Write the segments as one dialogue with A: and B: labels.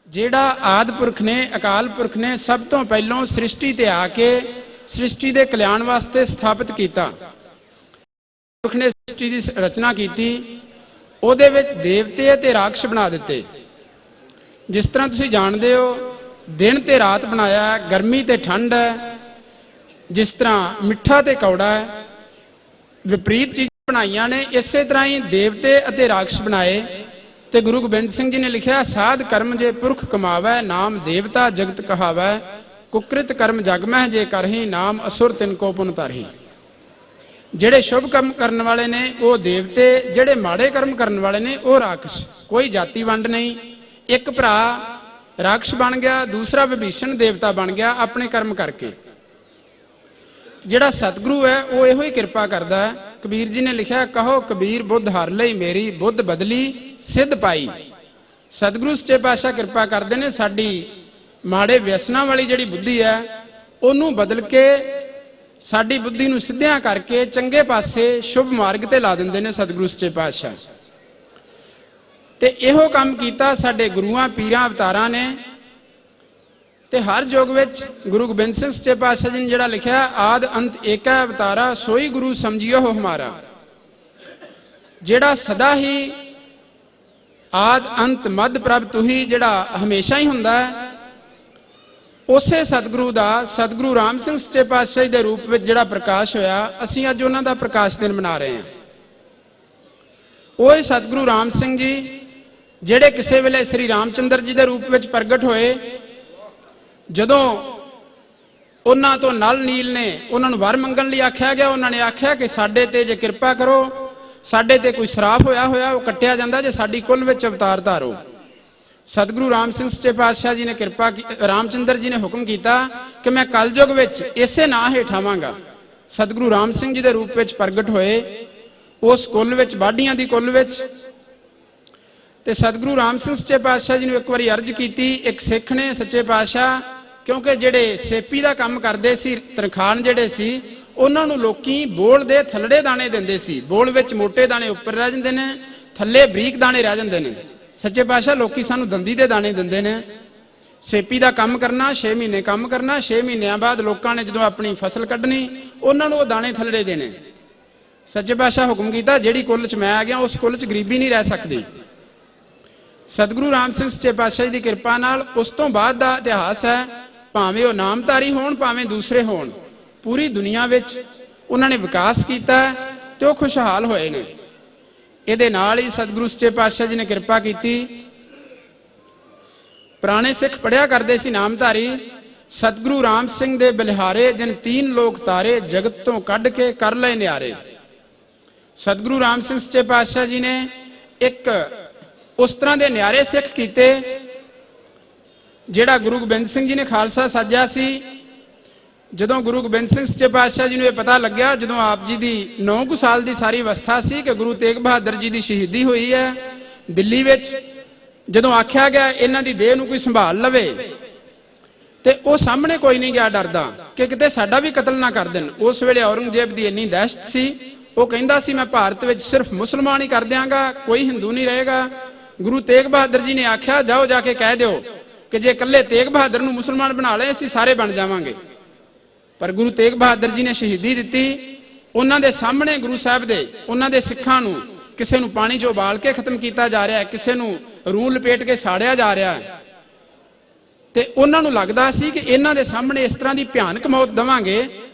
A: ਜਿਹੜਾ ਆਦਿ ਪੁਰਖ ਨੇ, ਅਕਾਲ ਪੁਰਖ ਨੇ ਸਭ ਤੋਂ ਪਹਿਲਾਂ ਸ੍ਰਿਸ਼ਟੀ ਤੇ ਆ ਕੇ ਸ੍ਰਿਸ਼ਟੀ ਦੇ ਕਲਿਆਣ ਵਾਸਤੇ ਸਥਾਪਿਤ ਕੀਤਾ। ਪੁਰਖ ਨੇ ਸ੍ਰਿਸ਼ਟੀ ਦੀ ਰਚਨਾ ਕੀਤੀ, ਉਹਦੇ ਵਿੱਚ ਦੇਵਤੇ ਅਤੇ ਰਾਖਸ਼ ਬਣਾ ਦਿੱਤੇ। ਜਿਸ ਤਰ੍ਹਾਂ ਤੁਸੀਂ ਜਾਣਦੇ ਹੋ, ਦਿਨ ਤੇ ਰਾਤ ਬਣਾਇਆ, ਗਰਮੀ ਤੇ ਠੰਡ ਹੈ, ਜਿਸ ਤਰ੍ਹਾਂ ਮਿੱਠਾ ਤੇ ਕੌੜਾ ਹੈ, ਵਿਪਰੀਤ ਚੀਜ਼ਾਂ ਬਣਾਈਆਂ ਨੇ। ਇਸੇ ਤਰ੍ਹਾਂ ਹੀ ਦੇਵਤੇ ਅਤੇ ਰਾਖਸ਼ ਬਣਾਏ। ਤੇ ਗੁਰੂ ਗੋਬਿੰਦ ਸਿੰਘ ਜੀ ਨੇ ਲਿਖਿਆ, ਸਾਧ ਕਰਮ ਜੇ ਪੁਰਖ ਕਮਾਵੈ, ਨਾਮ ਦੇਵਤਾ ਜਗਤ ਕਹਾਵੈ, ਕੁਕ੍ਰਿਤ ਕਰਮ ਜਗ ਮਹਿ ਜੇ ਕਰਹੀ, ਨਾਮ ਅਸੁਰ ਤਿਨ ਕੋ ਪੁਨ ਧਰਹੀ। ਜਿਹੜੇ ਸ਼ੁਭ ਕੰਮ ਕਰਨ ਵਾਲੇ ਨੇ ਉਹ ਦੇਵਤੇ, ਜਿਹੜੇ ਮਾੜੇ ਕਰਮ ਕਰਨ ਵਾਲੇ ਨੇ ਉਹ ਰਾਖਸ਼। ਕੋਈ ਜਾਤੀ ਵੰਡ ਨਹੀਂ। ਇੱਕ ਭਰਾ ਰਾਖਸ਼ ਬਣ ਗਿਆ, ਦੂਸਰਾ ਵਿਭੀਸ਼ਣ ਦੇਵਤਾ ਬਣ ਗਿਆ ਆਪਣੇ ਕਰਮ ਕਰਕੇ। ਜਿਹੜਾ ਸਤਿਗੁਰੂ ਹੈ ਉਹ ਇਹੋ ਹੀ ਕਿਰਪਾ ਕਰਦਾ ਹੈ। ਕਬੀਰ ਜੀ ਨੇ ਲਿਖਿਆ, ਕਹੋ ਕਬੀਰ ਬੁੱਧ ਹਰ ਲਈ ਮੇਰੀ, ਬੁੱਧ ਬਦਲੀ ਸਿੱਧ ਪਾਈ। ਸਤਿਗੁਰੂ ਸੱਚੇ ਪਾਤਸ਼ਾਹ ਕਿਰਪਾ ਕਰਦੇ ਨੇ, ਸਾਡੀ ਮਾੜੇ ਵਿਅਸਨਾਂ ਵਾਲੀ ਜਿਹੜੀ ਬੁੱਧੀ ਹੈ ਉਹਨੂੰ ਬਦਲ ਕੇ ਸਾਡੀ ਬੁੱਧੀ ਨੂੰ ਸਿੱਧਿਆਂ ਕਰਕੇ ਚੰਗੇ ਪਾਸੇ ਸ਼ੁਭ ਮਾਰਗ ਤੇ ਲਾ ਦਿੰਦੇ ਨੇ ਸਤਿਗੁਰੂ ਸੱਚੇ ਪਾਤਸ਼ਾਹ। ਤੇ ਇਹੋ ਕੰਮ ਕੀਤਾ ਸਾਡੇ ਗੁਰੂਆਂ ਪੀਰਾਂ ਅਵਤਾਰਾਂ ਨੇ। ਤੇ ਹਰ ਯੁੱਗ ਵਿੱਚ ਗੁਰੂ ਗੋਬਿੰਦ ਸਿੰਘ ਸੱਚੇ ਪਾਤਸ਼ਾਹ ਜੀ ਨੇ ਜਿਹੜਾ ਲਿਖਿਆ, ਆਦ ਅੰਤ ਏਕਾ ਅਵਤਾਰਾ, ਸੋਈ ਗੁਰੂ ਸਮਝਿਓ ਹਮਾਰਾ। ਜਿਹੜਾ ਸਦਾ ਹੀ ਆਦ ਅੰਤ ਮੱਧ ਪ੍ਰਭ ਤੁਹੀ, ਜਿਹੜਾ ਹਮੇਸ਼ਾ ਹੀ ਹੁੰਦਾ ਹੈ, ਉਸੇ ਸਤਿਗੁਰੂ ਦਾ, ਸਤਿਗੁਰੂ ਰਾਮ ਸਿੰਘ ਸੱਚੇ ਪਾਤਸ਼ਾਹ ਦੇ ਰੂਪ ਵਿੱਚ ਜਿਹੜਾ ਪ੍ਰਕਾਸ਼ ਹੋਇਆ, ਅਸੀਂ ਅੱਜ ਉਹਨਾਂ ਦਾ ਪ੍ਰਕਾਸ਼ ਦਿਨ ਮਨਾ ਰਹੇ ਹਾਂ। ਉਹ ਸਤਿਗੁਰੂ ਰਾਮ ਸਿੰਘ ਜੀ ਜਿਹੜੇ ਕਿਸੇ ਵੇਲੇ ਸ੍ਰੀ ਰਾਮਚੰਦਰ ਜੀ ਦੇ ਰੂਪ ਵਿੱਚ ਪ੍ਰਗਟ ਹੋਏ। ਜਦੋਂ ਉਹਨਾਂ ਤੋਂ ਨਲ ਨੀਲ ਨੇ ਉਹਨਾਂ ਨੂੰ ਵਰ ਮੰਗਣ ਲਈ ਆਖਿਆ ਗਿਆ, ਉਹਨਾਂ ਨੇ ਆਖਿਆ ਕਿ ਸਾਡੇ ਤੇ ਜੇ ਕਿਰਪਾ ਕਰੋ, ਸਾਡੇ ਤੇ ਕੋਈ ਸ਼ਰਾਪ ਹੋਇਆ ਉਹ ਕੱਟਿਆ ਜਾਂਦਾ, ਜੇ ਸਾਡੀ ਕੁੱਲ ਵਿੱਚ ਅਵਤਾਰ ਧਾਰੋ। ਸਤਿਗੁਰੂ ਰਾਮ ਸਿੰਘ ਸੱਚੇ ਪਾਤਸ਼ਾਹ ਜੀ ਨੇ ਕਿਰਪਾ, ਰਾਮਚੰਦਰ ਜੀ ਨੇ ਹੁਕਮ ਕੀਤਾ ਕਿ ਮੈਂ ਕਲਯੁਗ ਵਿੱਚ ਇਸੇ ਨਾਂ ਹੇਠ ਆਵਾਂਗਾ। ਸਤਿਗੁਰੂ ਰਾਮ ਸਿੰਘ ਜੀ ਦੇ ਰੂਪ ਵਿੱਚ ਪ੍ਰਗਟ ਹੋਏ ਉਸ ਕੁੱਲ ਵਿੱਚ, ਬਾਢੀਆਂ ਦੀ ਕੁੱਲ ਵਿੱਚ। ਤੇ ਸਤਿਗੁਰੂ ਰਾਮ ਸਿੰਘ ਸੱਚੇ ਪਾਤਸ਼ਾਹ ਜੀ ਨੂੰ ਇੱਕ ਵਾਰੀ ਅਰਜ਼ ਕੀਤੀ ਇੱਕ ਸਿੱਖ ਨੇ, ਸੱਚੇ ਪਾਤਸ਼ਾਹ, ਕਿਉਂਕਿ ਜਿਹੜੇ ਸੇਪੀ ਦਾ ਕੰਮ ਕਰਦੇ ਸੀ, ਤਰਖਾਣ ਜਿਹੜੇ ਸੀ, ਉਹਨਾਂ ਨੂੰ ਲੋਕੀ ਬੋਲ ਦੇ ਥੱਲੜੇ ਦਾਣੇ ਦਿੰਦੇ ਸੀ। ਬੋਲ ਵਿੱਚ ਮੋਟੇ ਦਾਣੇ ਉੱਪਰ ਰਹਿ ਜਾਂਦੇ ਨੇ, ਥੱਲੇ ਬਰੀਕ ਦਾਣੇ ਰਹਿ ਜਾਂਦੇ ਨੇ। ਸੱਚੇ ਪਾਤਸ਼ਾਹ ਲੋਕੀ ਸਾਨੂੰ ਦੰਦੀ ਦੇ ਦਾਣੇ ਦਿੰਦੇ ਨੇ। ਸੇਪੀ ਦਾ ਕੰਮ ਕਰਨਾ, 6 ਮਹੀਨੇ ਕੰਮ ਕਰਨਾ, 6 ਮਹੀਨਿਆਂ ਬਾਅਦ ਲੋਕਾਂ ਨੇ ਜਦੋਂ ਆਪਣੀ ਫਸਲ ਕੱਢਣੀ, ਉਹਨਾਂ ਨੂੰ ਉਹ ਦਾਣੇ ਥੱਲੜੇ ਦੇਣੇ। ਸੱਚੇ ਪਾਤਸ਼ਾਹ ਹੁਕਮ ਕੀਤਾ, ਜਿਹੜੀ ਕੁੱਲ 'ਚ ਮੈਂ ਆ ਗਿਆ ਉਸ ਕੁੱਲ 'ਚ ਗਰੀਬੀ ਨਹੀਂ ਰਹਿ ਸਕਦੀ। ਸਤਿਗੁਰੂ ਰਾਮ ਸਿੰਘ ਸੱਚੇ ਪਾਤਸ਼ਾਹ ਦੀ ਕਿਰਪਾ ਨਾਲ ਉਸ ਤੋਂ ਬਾਅਦ ਦਾ ਇਤਿਹਾਸ ਹੈ, ਭਾਵੇਂ ਉਹ ਨਾਮਧਾਰੀ ਹੋਣ ਭਾਵੇਂ ਦੂਸਰੇ ਹੋਣ, ਪੂਰੀ ਦੁਨੀਆ ਵਿੱਚ ਉਹਨਾਂ ਨੇ ਵਿਕਾਸ ਕੀਤਾ ਤੇ ਉਹ ਖੁਸ਼ਹਾਲ ਹੋਏ ਨੇ। ਇਹਦੇ ਨਾਲ ਹੀ ਸਤਿਗੁਰੂ ਸੱਚੇ ਪਾਤਸ਼ਾਹ ਜੀ ਨੇ ਕਿਰਪਾ ਕੀਤੀ। ਪੁਰਾਣੇ ਸਿੱਖ ਪੜਿਆ ਕਰਦੇ ਸੀ ਨਾਮਧਾਰੀ, ਸਤਿਗੁਰੂ ਰਾਮ ਸਿੰਘ ਦੇ ਬਲਿਹਾਰੇ ਜਿਨ 3 ਲੋਕ ਤਾਰੇ, ਜਗਤ ਤੋਂ ਕੱਢ ਕੇ ਕਰ ਲਏ ਨਿਆਰੇ। ਸਤਿਗੁਰੂ ਰਾਮ ਸਿੰਘ ਸੱਚੇ ਪਾਤਸ਼ਾਹ ਜੀ ਨੇ ਇੱਕ ਉਸ ਤਰ੍ਹਾਂ ਦੇ ਨਿਆਰੇ ਸਿੱਖ ਕੀਤੇ ਜਿਹੜਾ ਗੁਰੂ ਗੋਬਿੰਦ ਸਿੰਘ ਜੀ ਨੇ ਖਾਲਸਾ ਸਾਜਿਆ ਸੀ। ਜਦੋਂ ਗੁਰੂ ਗੋਬਿੰਦ ਸਿੰਘ ਸੱਚੇ ਪਾਤਸ਼ਾਹ ਜੀ ਨੂੰ ਇਹ ਪਤਾ ਲੱਗਿਆ, ਜਦੋਂ ਆਪ ਜੀ ਦੀ 9 ਸਾਲ ਦੀ ਸਾਰੀ ਅਵਸਥਾ ਸੀ ਕਿ ਗੁਰੂ ਤੇਗ ਬਹਾਦਰ ਜੀ ਦੀ ਸ਼ਹੀਦੀ ਹੋਈ ਹੈ ਦਿੱਲੀ ਵਿੱਚ, ਜਦੋਂ ਆਖਿਆ ਗਿਆ ਇਹਨਾਂ ਦੀ ਦੇਹ ਨੂੰ ਕੋਈ ਸੰਭਾਲ ਲਵੇ, ਤੇ ਉਹ ਸਾਹਮਣੇ ਕੋਈ ਨਹੀਂ ਗਿਆ ਡਰਦਾ ਕਿ ਕਿਤੇ ਸਾਡਾ ਵੀ ਕਤਲ ਨਾ ਕਰ ਦੇਣ। ਉਸ ਵੇਲੇ ਔਰੰਗਜ਼ੇਬ ਦੀ ਇੰਨੀ ਦਹਿਸ਼ਤ ਸੀ, ਉਹ ਕਹਿੰਦਾ ਸੀ ਮੈਂ ਭਾਰਤ ਵਿੱਚ ਸਿਰਫ ਮੁਸਲਮਾਨ ਹੀ ਕਰ ਦਿਆਂਗਾ, ਕੋਈ ਹਿੰਦੂ ਨਹੀਂ ਰਹੇਗਾ। ਗੁਰੂ ਤੇਗ ਬਹਾਦਰ ਜੀ ਨੇ ਆਖਿਆ, ਜਾਓ ਜਾ ਕੇ ਕਹਿ ਦਿਓ ਕਿ ਜੇ ਇਕੱਲੇ ਤੇਗ ਬਹਾਦਰ ਨੂੰ ਮੁਸਲਮਾਨ ਬਣਾ ਲਏ ਅਸੀਂ ਸਾਰੇ ਬਣ ਜਾਵਾਂਗੇ। ਪਰ ਗੁਰੂ ਤੇਗ ਬਹਾਦਰ ਜੀ ਨੇ ਸ਼ਹੀਦੀ ਦਿੱਤੀ। ਉਹਨਾਂ ਦੇ ਸਾਹਮਣੇ ਗੁਰੂ ਸਾਹਿਬ ਦੇ, ਉਹਨਾਂ ਦੇ ਸਿੱਖਾਂ ਨੂੰ ਕਿਸੇ ਨੂੰ ਪਾਣੀ 'ਚ ਉਬਾਲ ਕੇ ਖਤਮ ਕੀਤਾ ਜਾ ਰਿਹਾ ਹੈ, ਕਿਸੇ ਨੂੰ ਰੂਹ ਲਪੇਟ ਕੇ ਸਾੜਿਆ ਜਾ ਰਿਹਾ ਹੈ। ਤੇ ਉਹਨਾਂ ਨੂੰ ਲੱਗਦਾ ਸੀ ਕਿ ਇਹਨਾਂ ਦੇ ਸਾਹਮਣੇ ਇਸ ਤਰ੍ਹਾਂ ਦੀ ਭਿਆਨਕ ਮੌਤ ਦੇਵਾਂਗੇ,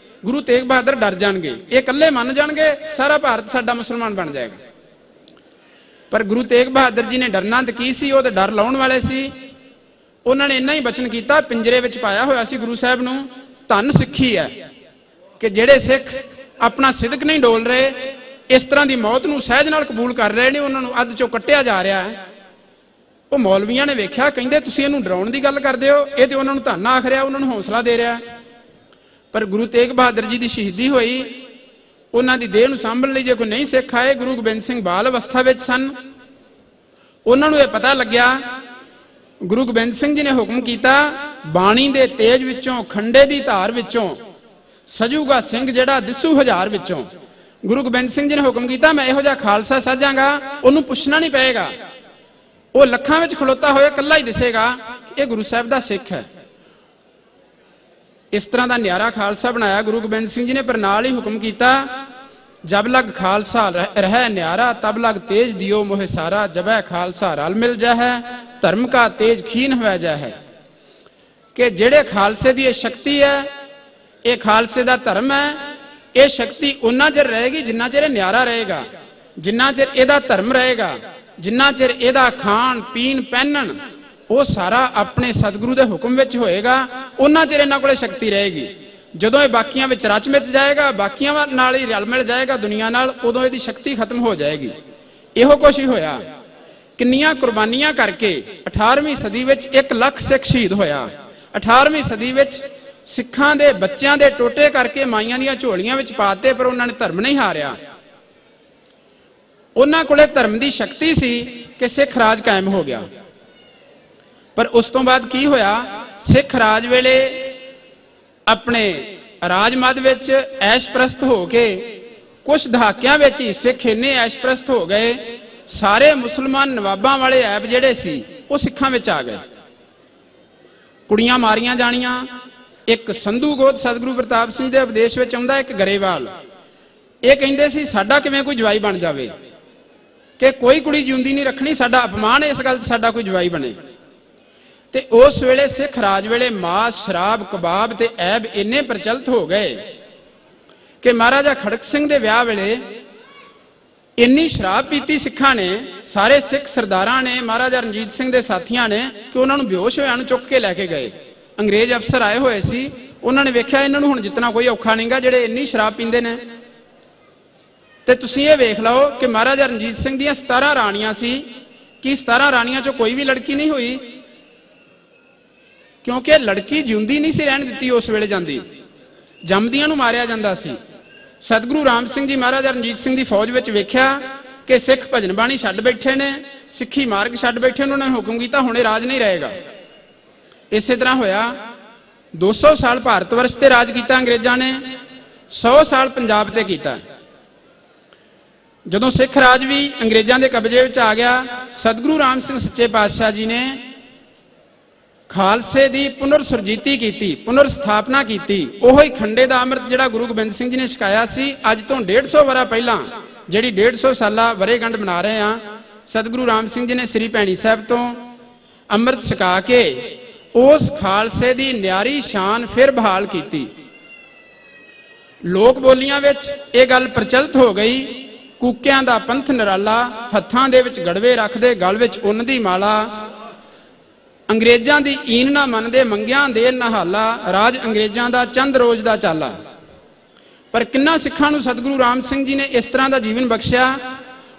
A: ਗੁਰੂ ਤੇਗ ਬਹਾਦਰ ਡਰ ਜਾਣਗੇ, ਇਹ ਇਕੱਲੇ ਮੰਨ ਜਾਣਗੇ, ਸਾਰਾ ਭਾਰਤ ਸਾਡਾ ਮੁਸਲਮਾਨ ਬਣ ਜਾਏਗਾ। ਪਰ ਗੁਰੂ ਤੇਗ ਬਹਾਦਰ ਜੀ ਨੇ ਡਰਨਾ ਤਾਂ ਕੀ ਸੀ, ਉਹ ਤਾਂ ਡਰ ਲਾਉਣ ਵਾਲੇ ਸੀ। ਉਹਨਾਂ ਨੇ ਇੰਨਾ ਹੀ ਬਚਨ ਕੀਤਾ, ਪਿੰਜਰੇ ਵਿੱਚ ਪਾਇਆ ਹੋਇਆ ਸੀ ਗੁਰੂ ਸਾਹਿਬ ਨੂੰ, ਧੰਨ ਸਿੱਖੀ ਹੈ ਕਿ ਜਿਹੜੇ ਸਿੱਖ ਆਪਣਾ ਸਿਦਕ ਨਹੀਂ ਡੋਲ ਰਹੇ, ਇਸ ਤਰ੍ਹਾਂ ਦੀ ਮੌਤ ਨੂੰ ਸਹਿਜ ਨਾਲ ਕਬੂਲ ਕਰ ਰਹੇ ਨੇ, ਉਹਨਾਂ ਨੂੰ ਅੱਧ ਚੋਂ ਕੱਟਿਆ ਜਾ ਰਿਹਾ ਹੈ। ਉਹ ਮੌਲਵੀਆਂ ਨੇ ਵੇਖਿਆ, ਕਹਿੰਦੇ ਤੁਸੀਂ ਇਹਨੂੰ ਡਰਾਉਣ ਦੀ ਗੱਲ ਕਰਦੇ ਹੋ, ਇਹ ਤੇ ਉਹਨਾਂ ਨੂੰ ਧੰਨ ਆਖ ਰਿਹਾ, ਉਹਨਾਂ ਨੂੰ ਹੌਸਲਾ ਦੇ ਰਿਹਾ। ਪਰ ਗੁਰੂ ਤੇਗ ਬਹਾਦਰ ਜੀ ਦੀ ਸ਼ਹੀਦੀ ਹੋਈ, ਉਹਨਾਂ ਦੀ ਦੇਹ ਨੂੰ ਸਾਂਭਣ ਲਈ ਜੇ ਕੋਈ ਨਹੀਂ ਸਿੱਖ ਆਏ, ਗੁਰੂ ਗੋਬਿੰਦ ਸਿੰਘ ਬਾਲ ਅਵਸਥਾ ਵਿੱਚ ਸਨ, ਉਹਨਾਂ ਨੂੰ ਇਹ ਪਤਾ ਲੱਗਿਆ। ਗੁਰੂ ਗੋਬਿੰਦ ਸਿੰਘ ਜੀ ਨੇ ਹੁਕਮ ਕੀਤਾ, ਬਾਣੀ ਦੇ ਤੇਜ ਵਿੱਚੋਂ, ਖੰਡੇ ਦੀ ਧਾਰ ਵਿੱਚੋਂ ਸਜੂਗਾ ਸਿੰਘ ਜਿਹੜਾ ਦਿਸੂ ਹਜ਼ਾਰ ਵਿੱਚੋਂ। ਗੁਰੂ ਗੋਬਿੰਦ ਸਿੰਘ ਜੀ ਨੇ ਹੁਕਮ ਕੀਤਾ, ਮੈਂ ਇਹੋ ਜਿਹਾ ਖਾਲਸਾ ਸਾਜਾਂਗਾ, ਉਹਨੂੰ ਪੁੱਛਣਾ ਨਹੀਂ ਪਏਗਾ, ਉਹ ਲੱਖਾਂ ਵਿੱਚ ਖਲੋਤਾ ਹੋਇਆ ਇਕੱਲਾ ਹੀ ਦਿਸੇਗਾ ਇਹ ਗੁਰੂ ਸਾਹਿਬ ਦਾ ਸਿੱਖ ਹੈ। ਇਸ ਤਰ੍ਹਾਂ ਦਾ ਨਿਆਰਾ ਖਾਲਸਾ ਬਣਾਇਆ ਗੁਰੂ ਗੋਬਿੰਦ ਸਿੰਘ ਜੀ ਨੇ। ਪਰ ਨਾਲ ਹੀ ਹੁਕਮ ਕੀਤਾ, ਜਬ ਲਗ ਖਾਲਸਾ ਰਹਿ ਨਿਆਰਾ, ਤਬ ਲਗ ਤੇਜ ਦਿਓ ਮੋਹਿ ਸਾਰਾ। ਜਬੈ ਖਾਲਸਾ ਰਲ ਮਿਲ ਜਾਹੈ, ਧਰਮ ਕਾ ਤੇਜ ਖੀਨ ਹੋਇ ਜਾਹੈ। ਕਿ ਜਿਹੜੇ ਖਾਲਸੇ ਦੀ ਇਹ ਸ਼ਕਤੀ ਹੈ, ਇਹ ਖਾਲਸੇ ਦਾ ਧਰਮ ਹੈ, ਇਹ ਸ਼ਕਤੀ ਉਨਾ ਚਿਰ ਰਹੇਗੀ ਜਿੰਨਾ ਚਿਰ ਇਹ ਨਿਆਰਾ ਰਹੇਗਾ, ਜਿੰਨਾ ਚਿਰ ਇਹਦਾ ਧਰਮ ਰਹੇਗਾ, ਜਿੰਨਾ ਚਿਰ ਇਹਦਾ ਖਾਣ ਪੀਣ ਪਹਿਨਣ ਉਹ ਸਾਰਾ ਆਪਣੇ ਸਤਿਗੁਰੂ ਦੇ ਹੁਕਮ ਵਿੱਚ ਹੋਏਗਾ, ਉਹਨਾਂ ਚਿਰ ਇਹਨਾਂ ਕੋਲੇ ਸ਼ਕਤੀ ਰਹੇਗੀ। ਜਦੋਂ ਇਹ ਬਾਕੀਆਂ ਵਿੱਚ ਰਚ ਮਿਚ ਜਾਏਗਾ, ਬਾਕੀਆਂ ਨਾਲ ਹੀ ਰਲ ਮਿਲ ਜਾਏਗਾ ਦੁਨੀਆ ਨਾਲ, ਉਦੋਂ ਇਹਦੀ ਸ਼ਕਤੀ ਖਤਮ ਹੋ ਜਾਏਗੀ। ਇਹੋ ਕੁਛ ਹੀ ਹੋਇਆ। ਕਿੰਨੀਆਂ ਕੁਰਬਾਨੀਆਂ ਕਰਕੇ 18ਵੀਂ ਸਦੀ ਵਿੱਚ 1 ਲੱਖ ਸਿੱਖ ਸ਼ਹੀਦ ਹੋਇਆ। 18ਵੀਂ ਸਦੀ ਵਿੱਚ ਸਿੱਖਾਂ ਦੇ ਬੱਚਿਆਂ ਦੇ ਟੋਟੇ ਕਰਕੇ ਮਾਈਆਂ ਦੀਆਂ ਝੋਲੀਆਂ ਵਿੱਚ ਪਾਤੇ, ਪਰ ਉਹਨਾਂ ਨੇ ਧਰਮ ਨਹੀਂ ਹਾਰਿਆ। ਉਹਨਾਂ ਕੋਲੇ ਧਰਮ ਦੀ ਸ਼ਕਤੀ ਸੀ ਕਿ ਸਿੱਖ ਰਾਜ ਕਾਇਮ ਹੋ ਗਿਆ। ਪਰ ਉਸ ਤੋਂ ਬਾਅਦ ਕੀ ਹੋਇਆ? ਸਿੱਖ ਰਾਜ ਵੇਲੇ ਆਪਣੇ ਰਾਜ ਮੱਧ ਵਿੱਚ ਐਸ਼ਪ੍ਰਸਤ ਹੋ ਕੇ ਕੁਝ ਦਹਾਕਿਆਂ ਵਿੱਚ ਹੀ ਸਿੱਖ ਇੰਨੇ ਐਸ਼ਪ੍ਰਸਤ ਹੋ ਗਏ, ਸਾਰੇ ਮੁਸਲਮਾਨ ਨਵਾਬਾਂ ਵਾਲੇ ਐਬ ਜਿਹੜੇ ਸੀ ਉਹ ਸਿੱਖਾਂ ਵਿੱਚ ਆ ਗਏ। ਕੁੜੀਆਂ ਮਾਰੀਆਂ ਜਾਣੀਆਂ। ਇੱਕ ਸੰਧੂ ਗੋਤ ਸਤਿਗੁਰੂ ਪ੍ਰਤਾਪ ਸਿੰਘ ਦੇ ਉਪਦੇਸ਼ ਵਿੱਚ ਆਉਂਦਾ, ਇੱਕ ਗਰੇਵਾਲ, ਇਹ ਕਹਿੰਦੇ ਸੀ ਸਾਡਾ ਕਿਵੇਂ ਕੋਈ ਜਵਾਈ ਬਣ ਜਾਵੇ, ਕਿ ਕੋਈ ਕੁੜੀ ਜਿਉਂਦੀ ਨਹੀਂ ਰੱਖਣੀ, ਸਾਡਾ ਅਪਮਾਨ ਇਸ ਗੱਲ 'ਚ ਸਾਡਾ ਕੋਈ ਜਵਾਈ ਬਣੇ। ਤੇ ਉਸ ਵੇਲੇ ਸਿੱਖ ਰਾਜ ਵੇਲੇ ਮਾਸ ਸ਼ਰਾਬ ਕਬਾਬ ਤੇ ਐਬ ਇੰਨੇ ਪ੍ਰਚਲਿਤ ਹੋ ਗਏ ਕਿ ਮਹਾਰਾਜਾ ਖੜਕ ਸਿੰਘ ਦੇ ਵਿਆਹ ਵੇਲੇ ਇੰਨੀ ਸ਼ਰਾਬ ਪੀਤੀ ਸਿੱਖਾਂ ਨੇ, ਸਾਰੇ ਸਿੱਖ ਸਰਦਾਰਾਂ ਨੇ, ਮਹਾਰਾਜਾ ਰਣਜੀਤ ਸਿੰਘ ਦੇ ਸਾਥੀਆਂ ਨੇ, ਕਿ ਉਹਨਾਂ ਨੂੰ ਬੇਹੋਸ਼ ਹੋਇਆਂ ਨੂੰ ਚੁੱਕ ਕੇ ਲੈ ਕੇ ਗਏ। ਅੰਗਰੇਜ਼ ਅਫਸਰ ਆਏ ਹੋਏ ਸੀ, ਉਹਨਾਂ ਨੇ ਵੇਖਿਆ ਇਹਨਾਂ ਨੂੰ ਹੁਣ ਜਿੱਤਣਾ ਕੋਈ ਔਖਾ ਨਹੀਂਗਾ, ਜਿਹੜੇ ਇੰਨੀ ਸ਼ਰਾਬ ਪੀਂਦੇ ਨੇ। ਤੇ ਤੁਸੀਂ ਇਹ ਵੇਖ ਲਓ ਕਿ ਮਹਾਰਾਜਾ ਰਣਜੀਤ ਸਿੰਘ ਦੀਆਂ 17 ਰਾਣੀਆਂ ਸੀ, ਕਿ 17 ਰਾਣੀਆਂ ਚੋਂ ਕੋਈ ਵੀ ਲੜਕੀ ਨਹੀਂ ਹੋਈ, ਕਿਉਂਕਿ ਲੜਕੀ ਜਿਉਂਦੀ ਨਹੀਂ ਸੀ ਰਹਿਣ ਦਿੱਤੀ। ਉਸ ਵੇਲੇ ਜਾਂਦੀ ਜੰਮਦੀਆਂ ਨੂੰ ਮਾਰਿਆ ਜਾਂਦਾ ਸੀ। ਸਤਿਗੁਰੂ ਰਾਮ ਸਿੰਘ ਜੀ ਮਹਾਰਾਜਾ ਰਣਜੀਤ ਸਿੰਘ ਦੀ ਫੌਜ ਵਿੱਚ ਵੇਖਿਆ ਕਿ ਸਿੱਖ ਭਜਨ ਬਾਣੀ ਛੱਡ ਬੈਠੇ ਨੇ, ਸਿੱਖੀ ਮਾਰਗ ਛੱਡ ਬੈਠੇ ਨੇ, ਉਹਨਾਂ ਨੇ ਹੁਕਮ ਕੀਤਾ ਹੁਣੇ ਰਾਜ ਨਹੀਂ ਰਹੇਗਾ। ਇਸੇ ਤਰ੍ਹਾਂ ਹੋਇਆ। 200 ਸਾਲ ਭਾਰਤ ਵਰਸ਼ ਤੇ ਰਾਜ ਕੀਤਾ ਅੰਗਰੇਜ਼ਾਂ ਨੇ, 100 ਸਾਲ ਪੰਜਾਬ ਤੇ ਕੀਤਾ। ਜਦੋਂ ਸਿੱਖ ਰਾਜ ਵੀ ਅੰਗਰੇਜ਼ਾਂ ਦੇ ਕਬਜ਼ੇ ਵਿੱਚ ਆ ਗਿਆ, ਸਤਿਗੁਰੂ ਰਾਮ ਸਿੰਘ ਸੱਚੇ ਪਾਤਸ਼ਾਹ ਜੀ ਨੇ ਖਾਲਸੇ ਦੀ ਪੁਨਰ ਸੁਰਜੀਤੀ ਕੀਤੀ, ਪੁਨਰ ਸਥਾਪਨਾ ਕੀਤੀ। ਉਹੀ ਖੰਡੇ ਦਾ ਅੰਮ੍ਰਿਤ ਜਿਹੜਾ ਗੁਰੂ ਗੋਬਿੰਦ ਸਿੰਘ ਜੀ ਨੇ ਛਕਾਇਆ ਸੀ, ਅੱਜ ਤੋਂ 150 ਵਰ੍ਹਾ ਪਹਿਲਾਂ ਜਿਹੜੀ 150 ਸਾਲਾ ਵਰ੍ਹੇਗੰਢ ਮਨਾ ਰਹੇ ਆ, ਸਤਿਗੁਰੂ ਰਾਮ ਸਿੰਘ ਜੀ ਨੇ ਸ੍ਰੀ ਭੈਣੀ ਸਾਹਿਬ ਤੋਂ ਅੰਮ੍ਰਿਤ ਛਕਾ ਕੇ ਉਸ ਖਾਲਸੇ ਦੀ ਨਿਆਰੀ ਸ਼ਾਨ ਫਿਰ ਬਹਾਲ ਕੀਤੀ। ਲੋਕ ਬੋਲੀਆਂ ਵਿੱਚ ਇਹ ਗੱਲ ਪ੍ਰਚਲਿਤ ਹੋ ਗਈ, ਕੂਕਿਆਂ ਦਾ ਪੰਥ ਨਿਰਾਲਾ, ਹੱਥਾਂ ਦੇ ਵਿੱਚ ਗੜਵੇ ਰੱਖਦੇ, ਗਲ ਵਿੱਚ ਉੱਨ ਦੀ ਮਾਲਾ, ਅੰਗਰੇਜ਼ਾਂ ਦੀ ਈਨ ਨਾ ਮੰਨਦੇ, ਮੰਗਿਆਂ ਦੇ ਨਹਾਲਾ, ਰਾਜ ਅੰਗਰੇਜ਼ਾਂ ਦਾ ਚੰਦ ਰੋਜ਼ ਦਾ ਚਾਲਾ। ਪਰ ਕਿੰਨਾ ਸਿੱਖਾਂ ਨੂੰ ਸਤਿਗੁਰੂ ਰਾਮ ਸਿੰਘ ਜੀ ਨੇ ਇਸ ਤਰ੍ਹਾਂ ਦਾ ਜੀਵਨ ਬਖਸ਼ਿਆ,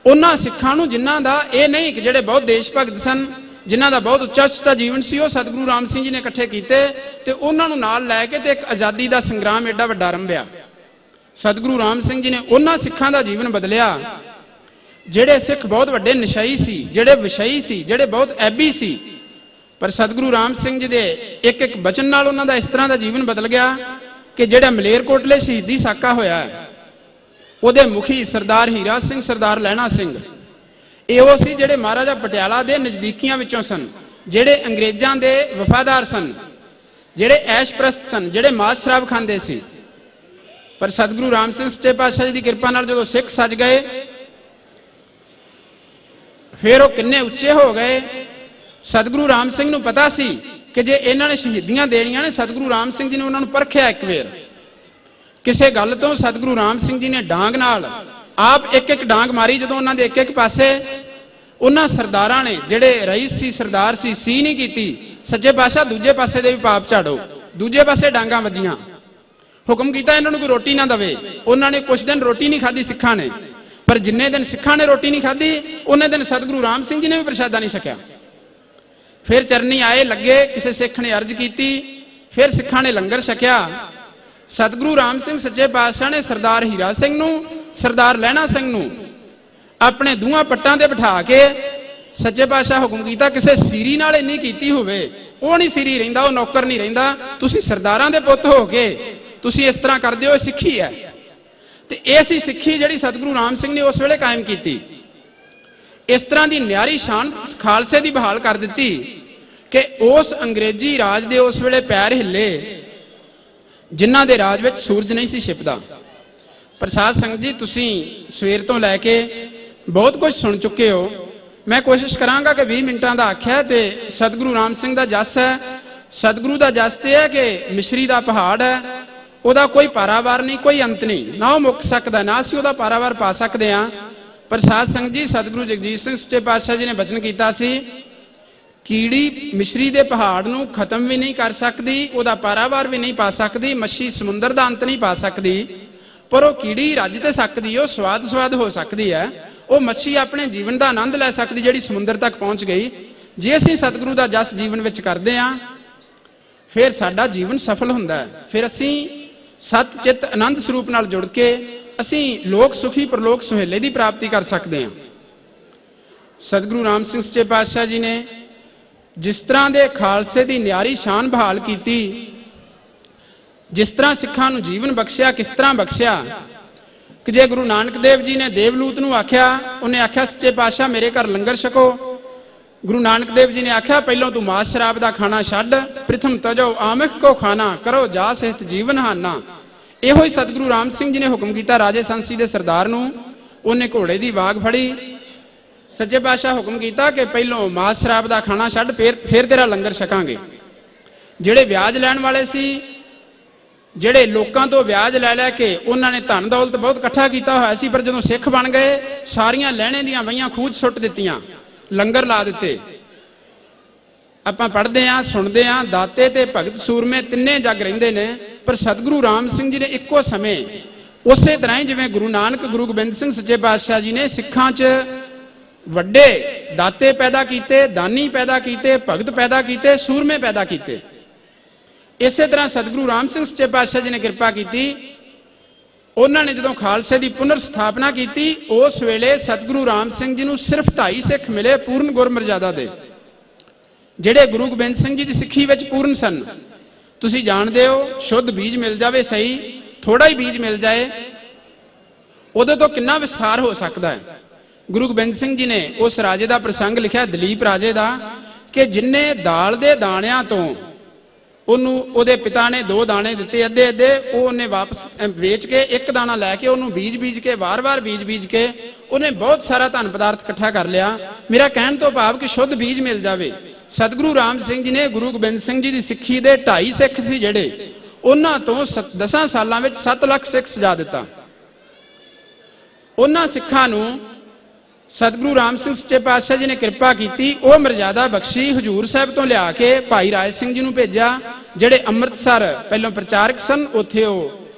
A: ਉਹਨਾਂ ਸਿੱਖਾਂ ਨੂੰ ਜਿਨ੍ਹਾਂ ਦਾ ਇਹ ਨਹੀਂ ਕਿ ਜਿਹੜੇ ਬਹੁਤ ਦੇਸ਼ ਭਗਤ ਸਨ, ਜਿਨ੍ਹਾਂ ਦਾ ਬਹੁਤ ਉੱਚਾ ਸੁੱਚਾ ਜੀਵਨ ਸੀ, ਉਹ ਸਤਿਗੁਰੂ ਰਾਮ ਸਿੰਘ ਜੀ ਨੇ ਇਕੱਠੇ ਕੀਤੇ ਤੇ ਉਹਨਾਂ ਨੂੰ ਨਾਲ ਲੈ ਕੇ ਤੇ ਇੱਕ ਆਜ਼ਾਦੀ ਦਾ ਸੰਗਰਾਮ ਐਡਾ ਵੱਡਾ ਆਰੰਭਿਆ। ਸਤਿਗੁਰੂ ਰਾਮ ਸਿੰਘ ਜੀ ਨੇ ਉਹਨਾਂ ਸਿੱਖਾਂ ਦਾ ਜੀਵਨ ਬਦਲਿਆ ਜਿਹੜੇ ਸਿੱਖ ਬਹੁਤ ਵੱਡੇ ਨਸ਼ਈ ਸੀ, ਜਿਹੜੇ ਵਿਸ਼ਈ ਸੀ, ਜਿਹੜੇ ਬਹੁਤ ਐਬੀ ਸੀ। ਪਰ ਸਤਿਗੁਰੂ ਰਾਮ ਸਿੰਘ ਜੀ ਦੇ ਇੱਕ ਇੱਕ ਬਚਨ ਨਾਲ ਉਹਨਾਂ ਦਾ ਇਸ ਤਰ੍ਹਾਂ ਦਾ ਜੀਵਨ ਬਦਲ ਗਿਆ ਕਿ ਜਿਹੜਾ ਮਲੇਰਕੋਟਲੇ ਸ਼ਹੀਦੀ ਸਾਕਾ ਹੋਇਆ, ਉਹਦੇ ਮੁਖੀ ਸਰਦਾਰ ਹੀਰਾ ਸਿੰਘ, ਸਰਦਾਰ ਲਹਿਣਾ ਸਿੰਘ, ਇਹ ਉਹ ਸੀ ਜਿਹੜੇ ਮਹਾਰਾਜਾ ਪਟਿਆਲਾ ਦੇ ਨਜ਼ਦੀਕੀਆਂ ਵਿੱਚੋਂ ਸਨ, ਜਿਹੜੇ ਅੰਗਰੇਜ਼ਾਂ ਦੇ ਵਫਾਦਾਰ ਸਨ, ਜਿਹੜੇ ਐਸ਼ਪ੍ਰਸਤ ਸਨ, ਜਿਹੜੇ ਮਾਸ ਸ਼ਰਾਬ ਖਾਂਦੇ ਸੀ। ਪਰ ਸਤਿਗੁਰੂ ਰਾਮ ਸਿੰਘ ਸੱਚੇ ਪਾਤਸ਼ਾਹ ਜੀ ਦੀ ਕਿਰਪਾ ਨਾਲ ਜਦੋਂ ਸਿੱਖ ਸੱਜ ਗਏ, ਫਿਰ ਉਹ ਕਿੰਨੇ ਉੱਚੇ ਹੋ ਗਏ। ਸਤਿਗੁਰੂ ਰਾਮ ਸਿੰਘ ਨੂੰ ਪਤਾ ਸੀ ਕਿ ਜੇ ਇਹਨਾਂ ਨੇ ਸ਼ਹੀਦੀਆਂ ਦੇਣੀਆਂ ਨੇ, ਸਤਿਗੁਰੂ ਰਾਮ ਸਿੰਘ ਜੀ ਨੇ ਉਹਨਾਂ ਨੂੰ ਪਰਖਿਆ ਇੱਕ ਵੇਰ। ਕਿਸੇ ਗੱਲ ਤੋਂ ਸਤਿਗੁਰੂ ਰਾਮ ਸਿੰਘ ਜੀ ਨੇ ਡਾਂਗ ਨਾਲ ਆਪ ਇੱਕ ਇੱਕ ਡਾਂਗ ਮਾਰੀ। ਜਦੋਂ ਉਹਨਾਂ ਦੇ ਇੱਕ ਇੱਕ ਪਾਸੇ ਉਹਨਾਂ ਸਰਦਾਰਾਂ ਨੇ, ਜਿਹੜੇ ਰਈਸ ਸੀ, ਸਰਦਾਰ ਸੀ ਨਹੀਂ ਕੀਤੀ, ਸੱਚੇ ਪਾਤਸ਼ਾਹ ਦੂਜੇ ਪਾਸੇ ਦੇ ਵੀ ਪਾਪ ਝਾੜੋ, ਦੂਜੇ ਪਾਸੇ ਡਾਂਗਾਂ ਵੱਜੀਆਂ। ਹੁਕਮ ਕੀਤਾ ਇਹਨਾਂ ਨੂੰ ਕੋਈ ਰੋਟੀ ਨਾ ਦਵੇ। ਉਹਨਾਂ ਨੇ ਕੁਝ ਦਿਨ ਰੋਟੀ ਨਹੀਂ ਖਾਧੀ ਸਿੱਖਾਂ ਨੇ, ਪਰ ਜਿੰਨੇ ਦਿਨ ਸਿੱਖਾਂ ਨੇ ਰੋਟੀ ਨਹੀਂ ਖਾਧੀ, ਉਹਨੇ ਦਿਨ ਸਤਿਗੁਰੂ ਰਾਮ ਸਿੰਘ ਜੀ ਨੇ ਵੀ ਪ੍ਰਸ਼ਾਦਾ ਨਹੀਂ ਛਕਿਆ। ਫਿਰ ਚਰਨੀ ਆਏ ਲੱਗੇ, ਕਿਸੇ ਸਿੱਖ ਨੇ ਅਰਜ਼ ਕੀਤੀ, ਫਿਰ ਸਿੱਖਾਂ ਨੇ ਲੰਗਰ ਛਕਿਆ। ਸਤਿਗੁਰੂ ਰਾਮ ਸਿੰਘ ਸੱਚੇ ਪਾਤਸ਼ਾਹ ਨੇ ਸਰਦਾਰ ਹੀਰਾ ਸਿੰਘ ਨੂੰ, ਸਰਦਾਰ ਲਹਿਣਾ ਸਿੰਘ ਨੂੰ ਆਪਣੇ ਦੋਹਾਂ ਪੱਟਾਂ ਤੇ ਬਿਠਾ ਕੇ ਸੱਚੇ ਪਾਤਸ਼ਾਹ ਹੁਕਮ ਕੀਤਾ, ਕਿਸੇ ਸੀਰੀ ਨਾਲ ਇੰਨੀ ਕੀਤੀ ਹੋਵੇ, ਉਹ ਨਹੀਂ ਸੀਰੀ ਰਹਿੰਦਾ, ਉਹ ਨੌਕਰ ਨਹੀਂ ਰਹਿੰਦਾ। ਤੁਸੀਂ ਸਰਦਾਰਾਂ ਦੇ ਪੁੱਤ ਹੋ ਕੇ ਤੁਸੀਂ ਇਸ ਤਰ੍ਹਾਂ ਕਰਦੇ ਹੋ, ਸਿੱਖੀ ਹੈ। ਤੇ ਇਹ ਸੀ ਸਿੱਖੀ ਜਿਹੜੀ ਸਤਿਗੁਰੂ ਰਾਮ ਸਿੰਘ ਨੇ ਉਸ ਵੇਲੇ ਕਾਇਮ ਕੀਤੀ। ਇਸ ਤਰ੍ਹਾਂ ਦੀ ਨਿਆਰੀ ਸ਼ਾਨ ਖਾਲਸੇ ਦੀ ਬਹਾਲ ਕਰ ਦਿੱਤੀ ਕਿ ਉਸ ਅੰਗਰੇਜ਼ੀ ਰਾਜ ਦੇ ਉਸ ਵੇਲੇ ਪੈਰ ਹਿੱਲੇ ਜਿਨ੍ਹਾਂ ਦੇ ਰਾਜ ਵਿੱਚ ਸੂਰਜ ਨਹੀਂ ਸੀ ਛਿਪਦਾ। ਪ੍ਰਸਾਦ ਸੰਗਤ ਜੀ, ਤੁਸੀਂ ਸਵੇਰ ਤੋਂ ਲੈ ਕੇ ਬਹੁਤ ਕੁਝ ਸੁਣ ਚੁੱਕੇ ਹੋ। ਮੈਂ ਕੋਸ਼ਿਸ਼ ਕਰਾਂਗਾ ਕਿ 20 ਮਿੰਟਾਂ ਦਾ ਆਖਿਆ ਤੇ ਸਤਿਗੁਰੂ ਰਾਮ ਸਿੰਘ ਦਾ ਜਸ ਹੈ। ਸਤਿਗੁਰੂ ਦਾ ਜਸ ਤੇ ਹੈ ਕਿ ਮਿਸ਼ਰੀ ਦਾ ਪਹਾੜ ਹੈ, ਉਹਦਾ ਕੋਈ ਪਾਰਾਵਾਰ ਨਹੀਂ, ਕੋਈ ਅੰਤ ਨਹੀਂ, ਨਾ ਉਹ ਮੁੱਕ ਸਕਦਾ, ਨਾ ਅਸੀਂ ਉਹਦਾ ਪਾਰਾਵਾਰ ਪਾ ਸਕਦੇ ਹਾਂ। ਪ੍ਰਸਾਦ ਸੰਗਤ ਜੀ, ਸਤਿਗੁਰੂ ਜਗਜੀਤ ਸਿੰਘ ਸੱਚੇ ਪਾਤਸ਼ਾਹ ਜੀ ਨੇ ਬਚਨ ਕੀਤਾ ਸੀ, ਕੀੜੀ ਮਿਸ਼ਰੀ ਦੇ ਪਹਾੜ ਨੂੰ ਖਤਮ ਵੀ ਨਹੀਂ ਕਰ ਸਕਦੀ, ਉਹਦਾ ਪਾਰਾਵਾਰ ਵੀ ਨਹੀਂ ਪਾ ਸਕਦੀ, ਮੱਛੀ ਸਮੁੰਦਰ ਦਾ ਅੰਤ ਨਹੀਂ ਪਾ ਸਕਦੀ, ਪਰ ਉਹ ਕੀੜੀ ਰੱਜ ਤੇ ਸਕਦੀ, ਉਹ ਸਵਾਦ ਹੋ ਸਕਦੀ ਹੈ, ਉਹ ਮੱਛੀ ਆਪਣੇ ਜੀਵਨ ਦਾ ਆਨੰਦ ਲੈ ਸਕਦੀ ਜਿਹੜੀ ਸਮੁੰਦਰ ਤੱਕ ਪਹੁੰਚ ਗਈ। ਜੇ ਅਸੀਂ ਸਤਿਗੁਰੂ ਦਾ ਜਸ ਜੀਵਨ ਵਿੱਚ ਕਰਦੇ ਹਾਂ ਫਿਰ ਸਾਡਾ ਜੀਵਨ ਸਫਲ ਹੁੰਦਾ ਹੈ। ਫਿਰ ਅਸੀਂ ਸਤ ਚਿੱਤ ਆਨੰਦ ਸਰੂਪ ਨਾਲ ਜੁੜ ਕੇ ਅਸੀਂ ਲੋਕ ਸੁਖੀ ਪਰਲੋਕ ਸੁਹੇਲੇ ਦੀ ਪ੍ਰਾਪਤੀ ਕਰ ਸਕਦੇ ਹਾਂ। ਸਤਿਗੁਰੂ ਰਾਮ ਸਿੰਘ ਸੱਚੇ ਪਾਤਸ਼ਾਹ ਜੀ ਨੇ ਜਿਸ ਤਰ੍ਹਾਂ ਦੇ ਖਾਲਸੇ ਦੀ ਨਿਆਰੀ ਸ਼ਾਨ ਬਹਾਲ ਕੀਤੀ, ਜਿਸ ਤਰ੍ਹਾਂ ਸਿੱਖਾਂ ਨੂੰ ਜੀਵਨ ਬਖਸ਼ਿਆ, ਕਿਸ ਤਰ੍ਹਾਂ ਬਖਸ਼ਿਆ ਕਿ ਜੇ ਗੁਰੂ ਨਾਨਕ ਦੇਵ ਜੀ ਨੇ ਦੇਵਲੂਤ ਨੂੰ ਆਖਿਆ, ਉਹਨੇ ਆਖਿਆ ਸੱਚੇ ਪਾਤਸ਼ਾਹ ਮੇਰੇ ਘਰ ਲੰਗਰ ਛਕੋ। ਗੁਰੂ ਨਾਨਕ ਦੇਵ ਜੀ ਨੇ ਆਖਿਆ ਪਹਿਲਾਂ ਤੂੰ ਮਾਸ ਸ਼ਰਾਬ ਦਾ ਖਾਣਾ ਛੱਡ, ਪ੍ਰਥਮ ਤਜੋ ਆਮਿਖ ਕੋ ਖਾਣਾ, ਕਰੋ ਜਾ ਸਹਿਤ ਜੀਵਨ ਹਾਨਾ। ਇਹੋ ਹੀ ਸਤਿਗੁਰੂ ਰਾਮ ਸਿੰਘ ਜੀ ਨੇ ਹੁਕਮ ਕੀਤਾ ਰਾਜੇ ਸੰਸੀ ਦੇ ਸਰਦਾਰ ਨੂੰ। ਉਹਨੇ ਘੋੜੇ ਦੀ ਵਾਗ ਫੜੀ, ਸੱਚੇ ਪਾਤਸ਼ਾਹ ਹੁਕਮ ਕੀਤਾ ਕਿ ਪਹਿਲੋਂ ਮਾਸ ਸ਼ਰਾਬ ਦਾ ਖਾਣਾ ਛੱਡ, ਫਿਰ ਤੇਰਾ ਲੰਗਰ ਛਕਾਂਗੇ। ਜਿਹੜੇ ਵਿਆਜ ਲੈਣ ਵਾਲੇ ਸੀ, ਜਿਹੜੇ ਲੋਕਾਂ ਤੋਂ ਵਿਆਜ ਲੈ ਕੇ ਉਹਨਾਂ ਨੇ ਧਨ ਦੌਲਤ ਬਹੁਤ ਇਕੱਠਾ ਕੀਤਾ ਹੋਇਆ ਸੀ, ਪਰ ਜਦੋਂ ਸਿੱਖ ਬਣ ਗਏ ਸਾਰੀਆਂ ਲਹਿਣੇ ਦੀਆਂ ਵਹੀਆਂ ਖੂਜ ਸੁੱਟ ਦਿੱਤੀਆਂ, ਲੰਗਰ ਲਾ ਦਿੱਤੇ। ਆਪਾਂ ਪੜ੍ਹਦੇ ਹਾਂ, ਸੁਣਦੇ ਹਾਂ, ਦਾਤੇ ਤੇ ਭਗਤ ਸੂਰਮੇ ਤਿੰਨੇ ਜੱਗ ਰਹਿੰਦੇ ਨੇ, ਪਰ ਸਤਿਗੁਰੂ ਰਾਮ ਸਿੰਘ ਜੀ ਨੇ ਇੱਕੋ ਸਮੇਂ ਉਸੇ ਤਰ੍ਹਾਂ ਹੀ ਜਿਵੇਂ ਗੁਰੂ ਨਾਨਕ ਗੁਰੂ ਗੋਬਿੰਦ ਸਿੰਘ ਸੱਚੇ ਪਾਤਸ਼ਾਹ ਜੀ ਨੇ ਸਿੱਖਾਂ 'ਚ ਵੱਡੇ ਦਾਤੇ ਪੈਦਾ ਕੀਤੇ, ਦਾਨੀ ਪੈਦਾ ਕੀਤੇ, ਭਗਤ ਪੈਦਾ ਕੀਤੇ, ਸੂਰਮੇ ਪੈਦਾ ਕੀਤੇ। ਇਸੇ ਤਰ੍ਹਾਂ ਸਤਿਗੁਰੂ ਰਾਮ ਸਿੰਘ ਸੱਚੇ ਪਾਤਸ਼ਾਹ ਜੀ ਨੇ ਕਿਰਪਾ ਕੀਤੀ। ਉਹਨਾਂ ਨੇ ਜਦੋਂ ਖਾਲਸੇ ਦੀ ਪੁਨਰ ਸਥਾਪਨਾ ਕੀਤੀ, ਉਸ ਵੇਲੇ ਸਤਿਗੁਰੂ ਰਾਮ ਸਿੰਘ ਜੀ ਨੂੰ ਸਿਰਫ 2.5 ਸਿੱਖ ਮਿਲੇ ਪੂਰਨ ਗੁਰਮਰਜ਼ਾਦਾ ਦੇ, ਜਿਹੜੇ ਗੁਰੂ ਗੋਬਿੰਦ ਸਿੰਘ ਜੀ ਦੀ ਸਿੱਖੀ ਵਿੱਚ ਪੂਰਨ ਸਨ। ਤੁਸੀਂ ਜਾਣਦੇ ਹੋ, ਸ਼ੁੱਧ ਬੀਜ ਮਿਲ ਜਾਵੇ, ਸਹੀ ਥੋੜਾ ਹੀ ਬੀਜ ਮਿਲ ਜਾਏ, ਉਹਦੇ ਤੋਂ ਕਿੰਨਾ ਵਿਸਥਾਰ ਹੋ ਸਕਦਾ ਹੈ। ਗੁਰੂ ਗੋਬਿੰਦ ਸਿੰਘ ਜੀ ਨੇ ਉਸ ਰਾਜੇ ਦਾ ਪ੍ਰਸੰਗ ਲਿਖਿਆ, ਦਲੀਪ ਰਾਜੇ ਦਾ, ਕਿ ਜਿੰਨੇ ਦਾਲ ਦੇ ਦਾਣਿਆਂ ਤੋਂ ਉਹਨੂੰ ਉਹਦੇ ਪਿਤਾ ਨੇ 2 ਦਾਣੇ ਦਿੱਤੇ ਅੱਧੇ, ਉਹ ਉਹਨੇ ਵਾਪਸ ਵੇਚ ਕੇ 1 ਦਾਣਾ ਲੈ ਕੇ ਉਹਨੂੰ ਬੀਜ ਕੇ ਵਾਰ-ਵਾਰ ਬੀਜ ਕੇ ਉਹਨੇ ਬਹੁਤ ਸਾਰਾ ਧਨ ਪਦਾਰਥ ਇਕੱਠਾ ਕਰ ਲਿਆ। ਮੇਰਾ ਕਹਿਣ ਤੋਂ ਭਾਵ ਕਿ ਸ਼ੁੱਧ ਬੀਜ ਮਿਲ ਜਾਵੇ। ਸਤਿਗੁਰੂ ਰਾਮ ਸਿੰਘ ਜੀ ਨੇ ਗੁਰੂ ਗੋਬਿੰਦ ਸਿੰਘ ਜੀ ਦੀ ਸਿੱਖੀ ਦੇ 2.5 ਸਿੱਖ ਸੀ ਜਿਹੜੇ, ਉਹਨਾਂ ਤੋਂ 10 ਸਾਲਾਂ ਵਿੱਚ 7 ਲੱਖ ਸਿੱਖ ਸਜਾ ਦਿੱਤਾ। ਉਹਨਾਂ ਸਿੱਖਾਂ ਨੂੰ ਸਤਿਗੁਰੂ ਰਾਮ ਸਿੰਘ ਸੱਚੇ ਪਾਤਸ਼ਾਹ ਜੀ ਨੇ ਕਿਰਪਾ ਕੀਤੀ, ਉਹ ਮਰਜ਼ਾਦਾ ਬਖਸ਼ੀ। ਹਜੂਰ ਸਾਹਿਬ ਤੋਂ ਲਿਆ ਕੇ ਭਾਈ ਰਾਜ ਸਿੰਘ ਜੀ ਨੂੰ ਭੇਜਿਆ, ਜਿਹੜੇ ਅੰਮ੍ਰਿਤਸਰ ਪਹਿਲਾਂ ਪ੍ਰਚਾਰਕ ਸਨ, ਉੱਥੇ ਉਹ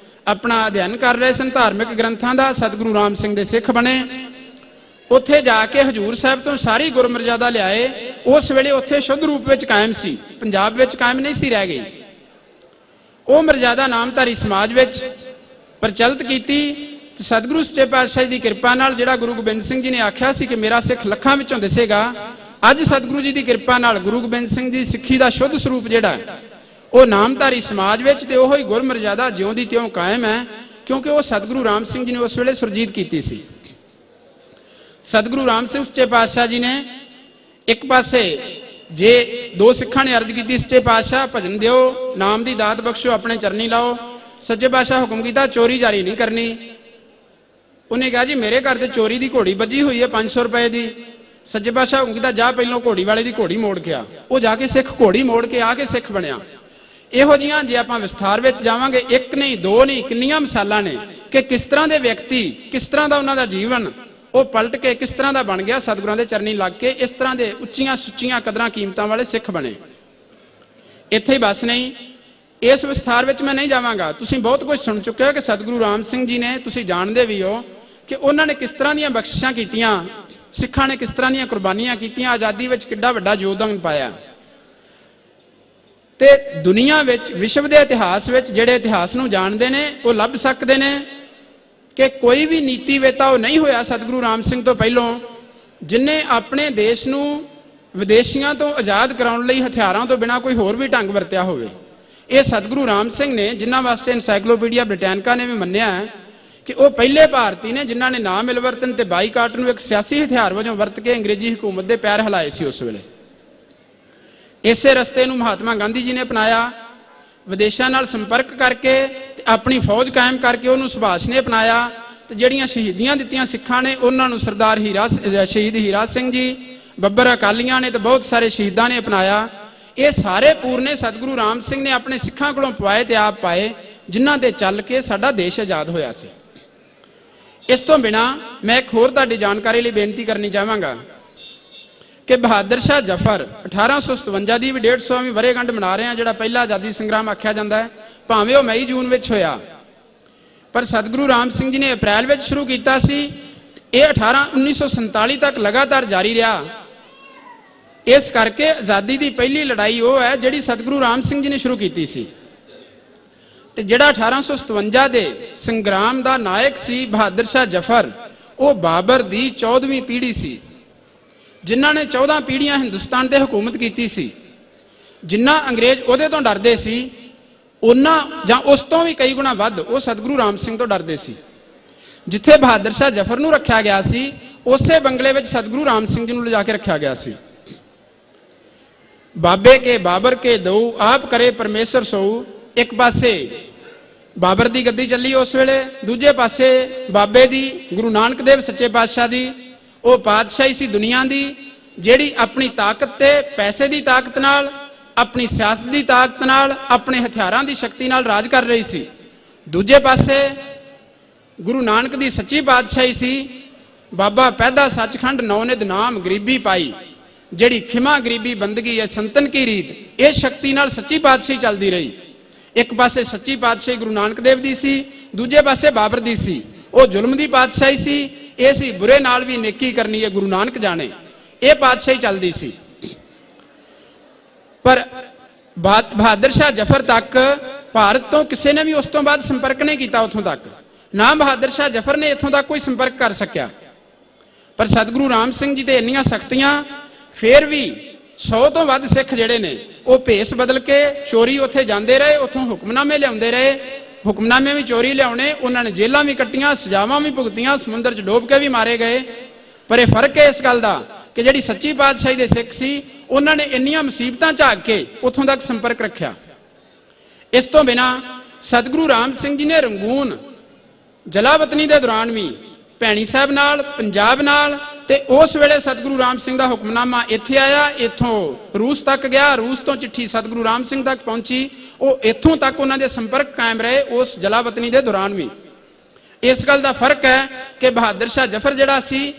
A: ਆਪਣਾ ਅਧਿਐਨ ਕਰ ਰਹੇ ਸਨ ਧਾਰਮਿਕ ਗ੍ਰੰਥਾਂ ਦਾ। ਸਤਿਗੁਰੂ ਰਾਮ ਸਿੰਘ ਦੇ ਸਿੱਖ ਬਣੇ। ਉੱਥੇ ਜਾ ਕੇ ਹਜੂਰ ਸਾਹਿਬ ਤੋਂ ਸਾਰੀ ਗੁਰਮਰਜ਼ਾਦਾ ਲਿਆਏ। ਉਸ ਵੇਲੇ ਉੱਥੇ ਸ਼ੁੱਧ ਰੂਪ ਵਿੱਚ ਕਾਇਮ ਸੀ, ਪੰਜਾਬ ਵਿੱਚ ਕਾਇਮ ਨਹੀਂ ਸੀ ਰਹਿ ਗਈ। ਉਹ ਮਰਜ਼ਾਦਾ ਨਾਮਧਾਰੀ ਸਮਾਜ ਵਿੱਚ ਪ੍ਰਚਲਿਤ ਕੀਤੀ। ਸਤਿਗੁਰੂ ਸੱਚੇ ਪਾਤਸ਼ਾਹ ਦੀ ਕਿਰਪਾ ਨਾਲ ਜਿਹੜਾ ਗੁਰੂ ਗੋਬਿੰਦ ਸਿੰਘ ਜੀ ਨੇ ਆਖਿਆ ਸੀ ਕਿ ਮੇਰਾ ਸਿੱਖ ਲੱਖਾਂ ਵਿੱਚੋਂ ਦਿਸੇਗਾ, ਅੱਜ ਸਤਿਗੁਰੂ ਜੀ ਦੀ ਕਿਰਪਾ ਨਾਲ ਗੁਰੂ ਗੋਬਿੰਦ ਸਿੰਘ ਜੀ ਸਿੱਖੀ ਦਾ ਸ਼ੁੱਧ ਸਰੂਪ ਜਿਹੜਾ ਉਹ ਨਾਮਧਾਰੀ ਸਮਾਜ ਵਿੱਚ ਤੇ ਉਹ ਹੀ ਗੁਰਮਰਜ਼ਾਦਾ ਜਿਉਂ ਦੀ ਤਿਉਂ ਕਾਇਮ ਹੈ, ਕਿਉਂਕਿ ਉਹ ਸਤਿਗੁਰੂ ਰਾਮ ਸਿੰਘ ਜੀ ਨੇ ਉਸ ਵੇਲੇ ਸੁਰਜੀਤ ਕੀਤੀ ਸੀ। ਸਤਿਗੁਰੂ ਰਾਮ ਸਿੰਘ ਸੱਚੇ ਪਾਤਸ਼ਾਹ ਜੀ ਨੇ ਇੱਕ ਪਾਸੇ ਜੇ 2 ਸਿੱਖਾਂ ਨੇ ਅਰਜ਼ ਕੀਤੀ, ਸੱਚੇ ਪਾਤਸ਼ਾਹ ਭਜਨ ਦਿਓ, ਨਾਮ ਦੀ ਦਾਤ ਬਖਸ਼ੋ, ਆਪਣੇ ਚਰਨੀ ਲਾਓ। ਸੱਚੇ ਪਾਤਸ਼ਾਹ ਹੁਕਮ ਕੀਤਾ ਚੋਰੀ ਜਾਰੀ ਨਹੀਂ ਕਰਨੀ। ਉਹਨੇ ਕਿਹਾ ਜੀ ਮੇਰੇ ਘਰ ਤੇ ਚੋਰੀ ਦੀ ਘੋੜੀ ਵੱਜੀ ਹੋਈ ਹੈ 500 ਰੁਪਏ ਦੀ। ਸੱਚੇ ਪਾਤਸ਼ਾਹ ਹੁਕਮ ਕੀਤਾ ਜਾ ਪਹਿਲਾਂ ਘੋੜੀ ਵਾਲੇ ਦੀ ਘੋੜੀ ਮੋੜ ਕੇ ਆ। ਉਹ ਜਾ ਕੇ ਸਿੱਖ ਘੋੜੀ ਮੋੜ ਕੇ ਆ ਕੇ ਸਿੱਖ ਬਣਿਆ। ਇਹੋ ਜਿਹੀਆਂ ਜੇ ਆਪਾਂ ਵਿਸਥਾਰ ਵਿੱਚ ਜਾਵਾਂਗੇ, 1 ਨਹੀਂ 2 ਨਹੀਂ, ਕਿੰਨੀਆਂ ਮਿਸਾਲਾਂ ਨੇ ਕਿ ਕਿਸ ਤਰ੍ਹਾਂ ਦੇ ਵਿਅਕਤੀ, ਕਿਸ ਤਰ੍ਹਾਂ ਦਾ ਉਹਨਾਂ ਦਾ ਜੀਵਨ ਉਹ ਪਲਟ ਕੇ ਕਿਸ ਤਰ੍ਹਾਂ ਦਾ ਬਣ ਗਿਆ, ਸਤਿਗੁਰਾਂ ਦੇ ਚਰਨੀ ਲੱਗ ਕੇ ਇਸ ਤਰ੍ਹਾਂ ਦੇ ਉੱਚੀਆਂ ਸੁੱਚੀਆਂ ਕਦਰਾਂ ਕੀਮਤਾਂ ਵਾਲੇ ਸਿੱਖ ਬਣੇ। ਇੱਥੇ ਹੀ ਬਸ ਨਹੀਂ, ਇਸ ਵਿਸਥਾਰ ਵਿੱਚ ਮੈਂ ਨਹੀਂ ਜਾਵਾਂਗਾ। ਤੁਸੀਂ ਬਹੁਤ ਕੁਝ ਸੁਣ ਚੁੱਕੇ ਹੋ ਕਿ ਸਤਿਗੁਰੂ ਰਾਮ ਸਿੰਘ ਜੀ ਨੇ, ਤੁਸੀਂ ਜਾਣਦੇ ਵੀ ਹੋ ਕਿ ਉਹਨਾਂ ਨੇ ਕਿਸ ਤਰ੍ਹਾਂ ਦੀਆਂ ਬਖਸ਼ਿਸ਼ਾਂ ਕੀਤੀਆਂ, ਸਿੱਖਾਂ ਨੇ ਕਿਸ ਤਰ੍ਹਾਂ ਦੀਆਂ ਕੁਰਬਾਨੀਆਂ ਕੀਤੀਆਂ, ਆਜ਼ਾਦੀ ਵਿੱਚ ਕਿੱਡਾ ਵੱਡਾ ਯੋਗਦਾਨ ਪਾਇਆ। ਤੇ ਦੁਨੀਆ ਵਿੱਚ, ਵਿਸ਼ਵ ਦੇ ਇਤਿਹਾਸ ਵਿੱਚ ਜਿਹੜੇ ਇਤਿਹਾਸ ਨੂੰ ਜਾਣਦੇ ਨੇ ਉਹ ਲੱਭ ਸਕਦੇ ਨੇ ਕਿ ਕੋਈ ਵੀ ਨੀਤੀ ਵੇਤਾ ਉਹ ਨਹੀਂ ਹੋਇਆ ਸਤਿਗੁਰੂ ਰਾਮ ਸਿੰਘ ਤੋਂ ਪਹਿਲੋਂ ਜਿਨ੍ਹਾਂ ਆਪਣੇ ਦੇਸ਼ ਨੂੰ ਵਿਦੇਸ਼ੀਆਂ ਤੋਂ ਆਜ਼ਾਦ ਕਰਾਉਣ ਲਈ ਹਥਿਆਰਾਂ ਤੋਂ ਬਿਨਾਂ ਕੋਈ ਹੋਰ ਵੀ ਢੰਗ ਵਰਤਿਆ ਹੋਵੇ। ਇਹ ਸਤਿਗੁਰੂ ਰਾਮ ਸਿੰਘ ਨੇ, ਜਿਨ੍ਹਾਂ ਵਾਸਤੇ ਐਨਸਾਈਕਲੋਪੀਡੀਆ ਬ੍ਰਿਟੈਨਿਕਾ ਨੇ ਵੀ ਮੰਨਿਆ ਹੈ ਕਿ ਉਹ ਪਹਿਲੇ ਭਾਰਤੀ ਨੇ ਜਿਨ੍ਹਾਂ ਨੇ ਨਾ ਮਿਲਵਰਤਨ ਤੇ ਬਾਈਕਾਟ ਨੂੰ ਇੱਕ ਸਿਆਸੀ ਹਥਿਆਰ ਵਜੋਂ ਵਰਤ ਕੇ ਅੰਗਰੇਜ਼ੀ ਹਕੂਮਤ ਦੇ ਪੈਰ ਹਿਲਾਏ ਸੀ ਉਸ ਵੇਲੇ। ਇਸੇ ਰਸਤੇ ਨੂੰ ਮਹਾਤਮਾ ਗਾਂਧੀ ਜੀ ਨੇ ਅਪਣਾਇਆ। ਵਿਦੇਸ਼ਾਂ ਨਾਲ ਸੰਪਰਕ ਕਰਕੇ ਤੇ ਆਪਣੀ ਫੌਜ ਕਾਇਮ ਕਰਕੇ ਉਹਨੂੰ ਸੁਭਾਸ਼ ਨੇ ਅਪਣਾਇਆ। ਤੇ ਜਿਹੜੀਆਂ ਸ਼ਹੀਦੀਆਂ ਦਿੱਤੀਆਂ ਸਿੱਖਾਂ ਨੇ ਉਹਨਾਂ ਨੂੰ ਸਰਦਾਰ ਸ਼ਹੀਦ ਹੀਰਾ ਸਿੰਘ ਜੀ, ਬੱਬਰ ਅਕਾਲੀਆਂ ਨੇ ਤੇ ਬਹੁਤ ਸਾਰੇ ਸ਼ਹੀਦਾਂ ਨੇ ਅਪਣਾਇਆ। ਇਹ ਸਾਰੇ ਪੂਰਨੇ ਸਤਿਗੁਰੂ ਰਾਮ ਸਿੰਘ ਨੇ ਆਪਣੇ ਸਿੱਖਾਂ ਕੋਲੋਂ ਪਵਾਏ ਤੇ ਆਪ ਪਾਏ, ਜਿਨ੍ਹਾਂ ਤੇ ਚੱਲ ਕੇ ਸਾਡਾ ਦੇਸ਼ ਆਜ਼ਾਦ ਹੋਇਆ ਸੀ। ਇਸ ਤੋਂ ਬਿਨਾ ਮੈਂ ਇੱਕ ਹੋਰ ਤੁਹਾਡੀ ਜਾਣਕਾਰੀ ਲਈ ਬੇਨਤੀ ਕਰਨੀ ਚਾਹਾਂਗਾ ਕਿ ਬਹਾਦਰ ਸ਼ਾਹ ਜ਼ਫਰ 1857 ਦੀ ਵੀ 150ਵੀਂ ਵਰ੍ਹੇਗੰਢ ਮਨਾ ਰਹੇ ਹਾਂ, ਜਿਹੜਾ ਪਹਿਲਾ ਆਜ਼ਾਦੀ ਸੰਗਰਾਮ ਆਖਿਆ ਜਾਂਦਾ ਹੈ। ਭਾਵੇਂ ਉਹ ਮਈ ਜੂਨ ਵਿੱਚ ਹੋਇਆ, ਪਰ ਸਤਿਗੁਰੂ ਰਾਮ ਸਿੰਘ ਜੀ ਨੇ ਅਪ੍ਰੈਲ ਵਿੱਚ ਸ਼ੁਰੂ ਕੀਤਾ ਸੀ। ਇਹ 1947 ਤੱਕ ਲਗਾਤਾਰ ਜਾਰੀ ਰਿਹਾ। ਇਸ ਕਰਕੇ ਆਜ਼ਾਦੀ ਦੀ ਪਹਿਲੀ ਲੜਾਈ ਉਹ ਹੈ ਜਿਹੜੀ ਸਤਿਗੁਰੂ ਰਾਮ ਸਿੰਘ ਜੀ ਨੇ ਸ਼ੁਰੂ ਕੀਤੀ ਸੀ। ਤੇ ਜਿਹੜਾ 1857 ਦੇ ਸੰਗਰਾਮ ਦਾ ਨਾਇਕ ਸੀ ਬਹਾਦਰ ਸ਼ਾਹ ਜ਼ਫਰ, ਉਹ ਬਾਬਰ ਦੀ 14ਵੀਂ ਪੀੜ੍ਹੀ ਸੀ, ਜਿਨ੍ਹਾਂ ਨੇ 14 ਪੀੜ੍ਹੀਆਂ ਹਿੰਦੁਸਤਾਨ ਤੇ ਹਕੂਮਤ ਕੀਤੀ ਸੀ। ਜਿੰਨਾ ਅੰਗਰੇਜ਼ ਉਹਦੇ ਤੋਂ ਡਰਦੇ ਸੀ, ਉਹਨਾਂ ਜਾਂ ਉਸ ਤੋਂ ਵੀ ਕਈ ਗੁਣਾ ਵੱਧ ਉਹ ਸਤਿਗੁਰੂ ਰਾਮ ਸਿੰਘ ਤੋਂ ਡਰਦੇ ਸੀ। ਜਿੱਥੇ ਬਹਾਦਰ ਸ਼ਾਹ ਜ਼ਫਰ ਨੂੰ ਰੱਖਿਆ ਗਿਆ ਸੀ, ਉਸੇ ਬੰਗਲੇ ਵਿੱਚ ਸਤਿਗੁਰੂ ਰਾਮ ਸਿੰਘ ਜੀ ਨੂੰ ਲਿਜਾ ਕੇ ਰੱਖਿਆ ਗਿਆ ਸੀ। ਬਾਬੇ ਕੇ ਬਾਬਰ ਕੇ ਦਊ ਆਪ ਕਰੇ ਪਰਮੇਸ਼ਰ ਸੋਊ। ਇੱਕ ਪਾਸੇ ਬਾਬਰ ਦੀ ਗੱਦੀ ਚੱਲੀ ਉਸ ਵੇਲੇ, ਦੂਜੇ ਪਾਸੇ ਬਾਬੇ ਦੀ, ਗੁਰੂ ਨਾਨਕ ਦੇਵ ਸੱਚੇ ਪਾਤਸ਼ਾਹ ਦੀ। ਉਹ ਪਾਤਸ਼ਾਹੀ ਸੀ ਦੁਨੀਆ ਦੀ, ਜਿਹੜੀ ਆਪਣੀ ਤਾਕਤ ਤੇ ਪੈਸੇ ਦੀ ਤਾਕਤ ਨਾਲ, ਆਪਣੀ ਸਿਆਸਤ ਦੀ ਤਾਕਤ ਨਾਲ, ਆਪਣੇ ਹਥਿਆਰਾਂ ਦੀ ਸ਼ਕਤੀ ਨਾਲ ਰਾਜ ਕਰ ਰਹੀ ਸੀ। ਦੂਜੇ ਪਾਸੇ ਗੁਰੂ ਨਾਨਕ ਦੀ ਸੱਚੀ ਪਾਤਸ਼ਾਹੀ ਸੀ। ਬਾਬਾ ਪੈਦਾ ਸੱਚਖੰਡ ਨੌਨਿਧ ਨਾਮ ਗਰੀਬੀ ਪਾਈ, ਜਿਹੜੀ ਖਿਮਾ ਗਰੀਬੀ ਬੰਦਗੀ ਹੈ ਸੰਤਨ ਕੀ ਰੀਤ, ਇਹ ਸ਼ਕਤੀ ਨਾਲ ਸੱਚੀ ਪਾਤਸ਼ਾਹੀ ਚੱਲਦੀ ਰਹੀ। ਇੱਕ ਪਾਸੇ ਸੱਚੀ ਪਾਤਸ਼ਾਹੀ ਗੁਰੂ ਨਾਨਕ ਦੇਵ ਦੀ ਸੀ, ਦੂਜੇ ਪਾਸੇ ਬਾਬਰ ਦੀ ਸੀ। ਉਹ ਜ਼ੁਲਮ ਦੀ ਪਾਤਸ਼ਾਹੀ ਸੀ, ਇਹ ਸੀ ਬੁਰੇ ਨਾਲ ਵੀ ਨੇਕੀ ਕਰਨੀ ਹੈ ਗੁਰੂ ਨਾਨਕ ਜਾਣੇ, ਇਹ ਪਾਤਸ਼ਾਹੀ ਚੱਲਦੀ ਸੀ। ਪਰ ਬਹਾਦਰ ਸ਼ਾਹ ਜ਼ਫਰ ਤੱਕ ਭਾਰਤ ਤੋਂ ਕਿਸੇ ਨੇ ਵੀ ਉਸ ਤੋਂ ਬਾਅਦ ਸੰਪਰਕ ਨਹੀਂ ਕੀਤਾ। ਉੱਥੋਂ ਤੱਕ ਨਾ ਬਹਾਦਰ ਸ਼ਾਹ ਜ਼ਫਰ ਨੇ ਇੱਥੋਂ ਤੱਕ ਕੋਈ ਸੰਪਰਕ ਕਰ ਸਕਿਆ। ਪਰ ਸਤਿਗੁਰੂ ਰਾਮ ਸਿੰਘ ਜੀ ਤੇ ਇੰਨੀਆਂ ਸਖਤੀਆਂ, ਫੇਰ ਵੀ 100 ਤੋਂ ਵੱਧ ਸਿੱਖ ਜਿਹੜੇ ਨੇ ਉਹ ਭੇਸ ਬਦਲ ਕੇ ਚੋਰੀ ਉੱਥੇ ਜਾਂਦੇ ਰਹੇ, ਉੱਥੋਂ ਹੁਕਮਨਾਮੇ ਲਿਆਉਂਦੇ ਰਹੇ। ਹੁਕਮਨਾਮੇ ਵੀ ਚੋਰੀ ਲਿਆਉਣੇ, ਉਹਨਾਂ ਨੇ ਜੇਲਾਂ ਵੀ ਕੱਟੀਆਂ, ਸਜ਼ਾਵਾਂ ਵੀ ਭੁਗਤੀਆਂ, ਸਮੁੰਦਰ 'ਚ ਡੋਬ ਕੇ ਵੀ ਮਾਰੇ ਗਏ। ਪਰ ਇਹ ਫਰਕ ਹੈ ਇਸ ਗੱਲ ਦਾ ਕਿ ਜਿਹੜੀ ਸੱਚੀ ਪਾਤਸ਼ਾਹੀ ਦੇ ਸਿੱਖ ਸੀ, ਉਹਨਾਂ ਨੇ ਇੰਨੀਆਂ ਮੁਸੀਬਤਾਂ ਝਾਕ ਕੇ ਉੱਥੋਂ ਤੱਕ ਸੰਪਰਕ ਰੱਖਿਆ। ਇਸ ਤੋਂ ਬਿਨਾ ਸਤਿਗੁਰੂ ਰਾਮ ਸਿੰਘ ਜੀ ਨੇ ਰੰਗੂਨ ਜਲਾਵਤਨੀ ਦੇ ਦੌਰਾਨ ਵੀ ਭੈਣੀ ਸਾਹਿਬ ਨਾਲ, ਪੰਜਾਬ ਨਾਲ, ਤੇ ਉਸ ਵੇਲੇ ਸਤਿਗੁਰੂ ਰਾਮ ਸਿੰਘ ਦਾ ਹੁਕਮਨਾਮਾ ਇੱਥੇ ਆਇਆ, ਇੱਥੋਂ ਰੂਸ ਤੱਕ ਗਿਆ, ਰੂਸ ਤੋਂ ਚਿੱਠੀ ਸਤਿਗੁਰੂ ਰਾਮ ਸਿੰਘ ਤੱਕ ਪਹੁੰਚੀ। ਉਹ ਇੱਥੋਂ ਤੱਕ ਉਹਨਾਂ ਦੇ ਸੰਪਰਕ ਕਾਇਮ ਰਹੇ ਉਸ ਜਲਾਵਤਨੀ ਦੇ ਦੌਰਾਨ ਵੀ। ਇਸ ਗੱਲ ਦਾ ਫਰਕ ਹੈ ਕਿ ਬਹਾਦਰ ਸ਼ਾਹ ਜ਼ਫਰ ਜਿਹੜਾ ਸੀ,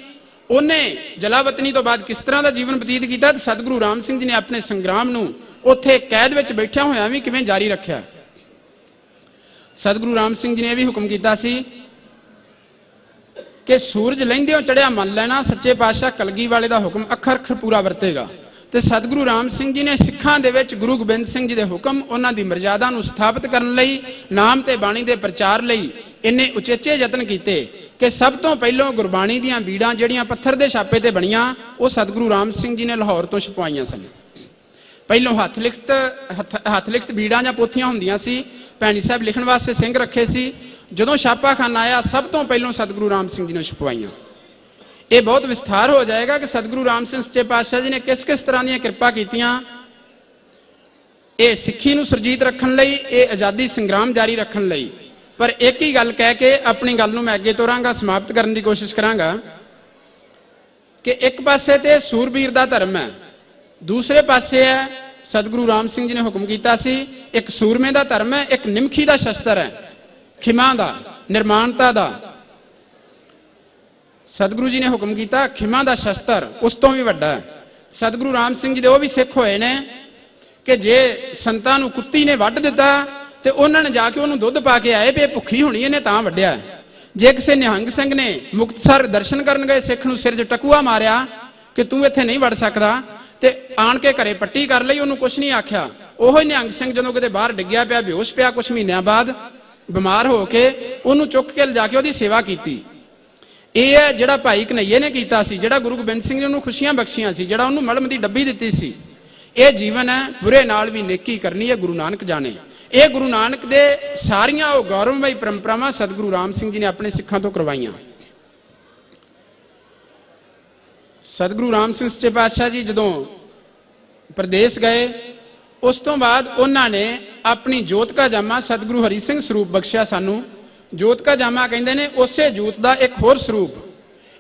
A: ਉਹਨੇ ਜਲਾਵਤਨੀ ਤੋਂ ਬਾਅਦ ਕਿਸ ਤਰ੍ਹਾਂ ਦਾ ਜੀਵਨ ਬਤੀਤ ਕੀਤਾ, ਤੇ ਸਤਿਗੁਰੂ ਰਾਮ ਸਿੰਘ ਜੀ ਨੇ ਆਪਣੇ ਸੰਗਰਾਮ ਨੂੰ ਉੱਥੇ ਕੈਦ ਵਿੱਚ ਬੈਠਿਆ ਹੋਇਆ ਵੀ ਕਿਵੇਂ ਜਾਰੀ ਰੱਖਿਆ। ਸਤਿਗੁਰੂ ਰਾਮ ਸਿੰਘ ਜੀ ਨੇ ਇਹ ਵੀ ਹੁਕਮ ਕੀਤਾ ਸੀ ਕਿ ਸੂਰਜ ਲਹਿੰਦਿਓਂ ਚੜਿਆ ਮੰਨ ਲੈਣਾ, ਸੱਚੇ ਪਾਤਸ਼ਾਹ ਕਲਗੀ ਵਾਲੇ ਦਾ ਹੁਕਮ ਅੱਖਰ ਅੱਖਰ ਪੂਰਾ ਵਰਤੇਗਾ। ਤੇ ਸਤਿਗੁਰੂ ਰਾਮ ਸਿੰਘ ਜੀ ਨੇ ਸਿੱਖਾਂ ਦੇ ਵਿੱਚ ਗੁਰੂ ਗੋਬਿੰਦ ਸਿੰਘ ਜੀ ਦੇ ਹੁਕਮ, ਉਹਨਾਂ ਦੀ ਮਰਜ਼ਾਦਾ ਨੂੰ ਸਥਾਪਿਤ ਕਰਨ ਲਈ, ਨਾਮ ਤੇ ਬਾਣੀ ਦੇ ਪ੍ਰਚਾਰ ਲਈ ਇੰਨੇ ਉਚੇਚੇ ਯਤਨ ਕੀਤੇ ਕਿ ਸਭ ਤੋਂ ਪਹਿਲਾਂ ਗੁਰਬਾਣੀ ਦੀਆਂ ਬੀੜਾਂ ਜਿਹੜੀਆਂ ਪੱਥਰ ਦੇ ਛਾਪੇ ਤੇ ਬਣੀਆਂ, ਉਹ ਸਤਿਗੁਰੂ ਰਾਮ ਸਿੰਘ ਜੀ ਨੇ ਲਾਹੌਰ ਤੋਂ ਛਪਵਾਈਆਂ ਸਨ। ਪਹਿਲਾਂ ਹੱਥ ਲਿਖਤ ਬੀੜਾਂ ਜਾਂ ਪੋਥੀਆਂ ਹੁੰਦੀਆਂ ਸੀ, ਭੈਣੀ ਸਾਹਿਬ ਲਿਖਣ ਵਾਸਤੇ ਸਿੰਘ ਰੱਖੇ ਸੀ। ਜਦੋਂ ਛਾਪਾਖਾਨਾ ਆਇਆ, ਸਭ ਤੋਂ ਪਹਿਲਾਂ ਸਤਿਗੁਰੂ ਰਾਮ ਸਿੰਘ ਜੀ ਨੇ ਛਪਵਾਈਆਂ। ਇਹ ਬਹੁਤ ਵਿਸਥਾਰ ਹੋ ਜਾਏਗਾ ਕਿ ਸਤਿਗੁਰੂ ਰਾਮ ਸਿੰਘ ਸੱਚੇ ਪਾਤਸ਼ਾਹ ਜੀ ਨੇ ਕਿਸ ਕਿਸ ਤਰ੍ਹਾਂ ਦੀਆਂ ਕਿਰਪਾ ਕੀਤੀਆਂ। ਇਹ ਸਿੱਖੀ ਨੂੰ ਸੁਰਜੀਤ ਰੱਖਣ ਲਈ, ਇਹ ਆਜ਼ਾਦੀ ਸੰਗਰਾਮ ਜਾਰੀ ਰੱਖਣ ਲਈ। ਪਰ ਇੱਕ ਹੀ ਗੱਲ ਕਹਿ ਕੇ ਆਪਣੀ ਗੱਲ ਨੂੰ ਮੈਂ ਅੱਗੇ ਤੋਰਾਂਗਾ, ਸਮਾਪਤ ਕਰਨ ਦੀ ਕੋਸ਼ਿਸ਼ ਕਰਾਂਗਾ ਕਿ ਇੱਕ ਪਾਸੇ ਤੇ ਸੂਰਬੀਰ ਦਾ ਧਰਮ ਹੈ, ਦੂਸਰੇ ਪਾਸੇ ਹੈ ਸਤਿਗੁਰੂ ਰਾਮ ਸਿੰਘ ਜੀ ਨੇ ਹੁਕਮ ਕੀਤਾ ਸੀ, ਇੱਕ ਸੂਰਮੇ ਦਾ ਧਰਮ ਹੈ, ਇੱਕ ਨਿਮਖੀ ਦਾ ਸ਼ਸਤਰ ਹੈ, ਖਿਮਾ ਦਾ, ਨਿਰਮਾਣਤਾ ਦਾ। ਸਤਿਗੁਰੂ ਜੀ ਨੇ ਹੁਕਮ ਕੀਤਾ ਖਿਮਾ ਦਾ ਸ਼ਸਤਰ ਉਸ ਤੋਂ ਵੀ ਵੱਡਾ ਹੈ। ਸਤਿਗੁਰੂ ਰਾਮ ਸਿੰਘ ਜੀ ਦੇ ਉਹ ਵੀ ਸਿੱਖ ਹੋਏ ਨੇ ਕਿ ਜੇ ਸੰਤਾਂ ਨੂੰ ਕੁੱਤੀ ਨੇ ਵੱਢ ਦਿੱਤਾ ਤੇ ਉਹਨਾਂ ਨੇ ਜਾ ਕੇ ਉਹਨੂੰ ਦੁੱਧ ਪਾ ਕੇ ਆਏ ਵੀ ਭੁੱਖੀ ਹੋਣੀ ਇਹਨੇ ਤਾਂ ਵੱਢਿਆ। ਜੇ ਕਿਸੇ ਨਿਹੰਗ ਸਿੰਘ ਨੇ ਮੁਕਤਸਰ ਦਰਸ਼ਨ ਕਰਨ ਗਏ ਸਿੱਖ ਨੂੰ ਸਿਰ 'ਚ ਟਕੂਆ ਮਾਰਿਆ ਕਿ ਤੂੰ ਇੱਥੇ ਨਹੀਂ ਵੜ ਸਕਦਾ, ਤੇ ਆਣ ਕੇ ਘਰੇ ਪੱਟੀ ਕਰ ਲਈ, ਉਹਨੂੰ ਕੁਛ ਨਹੀਂ ਆਖਿਆ। ਉਹੋ ਹੀ ਨਿਹੰਗ ਸਿੰਘ ਜਦੋਂ ਕਿਤੇ ਬਾਹਰ ਡਿੱਗਿਆ ਪਿਆ, ਬੇਹੋਸ਼ ਪਿਆ, ਕੁਛ ਮਹੀਨਿਆਂ ਬਾਅਦ ਬਿਮਾਰ ਹੋ ਕੇ ਉਹਨੂੰ ਚੁੱਕ ਕੇ ਲਿਜਾ ਕੇ ਉਹਦੀ ਸੇਵਾ ਕੀਤੀ। ਇਹ ਹੈ ਜਿਹੜਾ ਭਾਈ ਕਨਈਏ ਨੇ ਕੀਤਾ ਸੀ, ਜਿਹੜਾ ਗੁਰੂ ਗੋਬਿੰਦ ਸਿੰਘ ਨੇ ਉਹਨੂੰ ਖੁਸ਼ੀਆਂ ਬਖਸ਼ੀਆਂ ਸੀ, ਜਿਹੜਾ ਉਹਨੂੰ ਮਲਮ ਦੀ ਡੱਬੀ ਦਿੱਤੀ ਸੀ। ਇਹ ਜੀਵਨ ਹੈ, ਬੁਰੇ ਨਾਲ ਵੀ ਨੇਕੀ ਕਰਨੀ ਹੈ, ਗੁਰੂ ਨਾਨਕ ਜਾਣੇ। ਇਹ ਗੁਰੂ ਨਾਨਕ ਦੇ ਸਾਰੀਆਂ ਉਹ ਗੌਰਵਮਈ ਪਰੰਪਰਾਵਾਂ ਸਤਿਗੁਰੂ ਰਾਮ ਸਿੰਘ ਜੀ ਨੇ ਆਪਣੇ ਸਿੱਖਾਂ ਤੋਂ ਕਰਵਾਈਆਂ। ਸਤਿਗੁਰੂ ਰਾਮ ਸਿੰਘ ਸੱਚੇ ਪਾਤਸ਼ਾਹ ਜੀ ਜਦੋਂ ਪ੍ਰਦੇਸ਼ ਗਏ। ਉਸ ਤੋਂ ਬਾਅਦ ਉਹਨਾਂ ਨੇ ਆਪਣੀ ਜੋਤ ਕਾ ਜਾਮਾ ਸਤਿਗੁਰੂ ਹਰੀ ਸਿੰਘ ਸਰੂਪ ਬਖਸ਼ਿਆ ਸਾਨੂੰ। ਜੋਤ ਕਾ ਜਾਮਾ ਕਹਿੰਦੇ ਨੇ ਉਸੇ ਜੋਤ ਦਾ ਇੱਕ ਹੋਰ ਸਰੂਪ।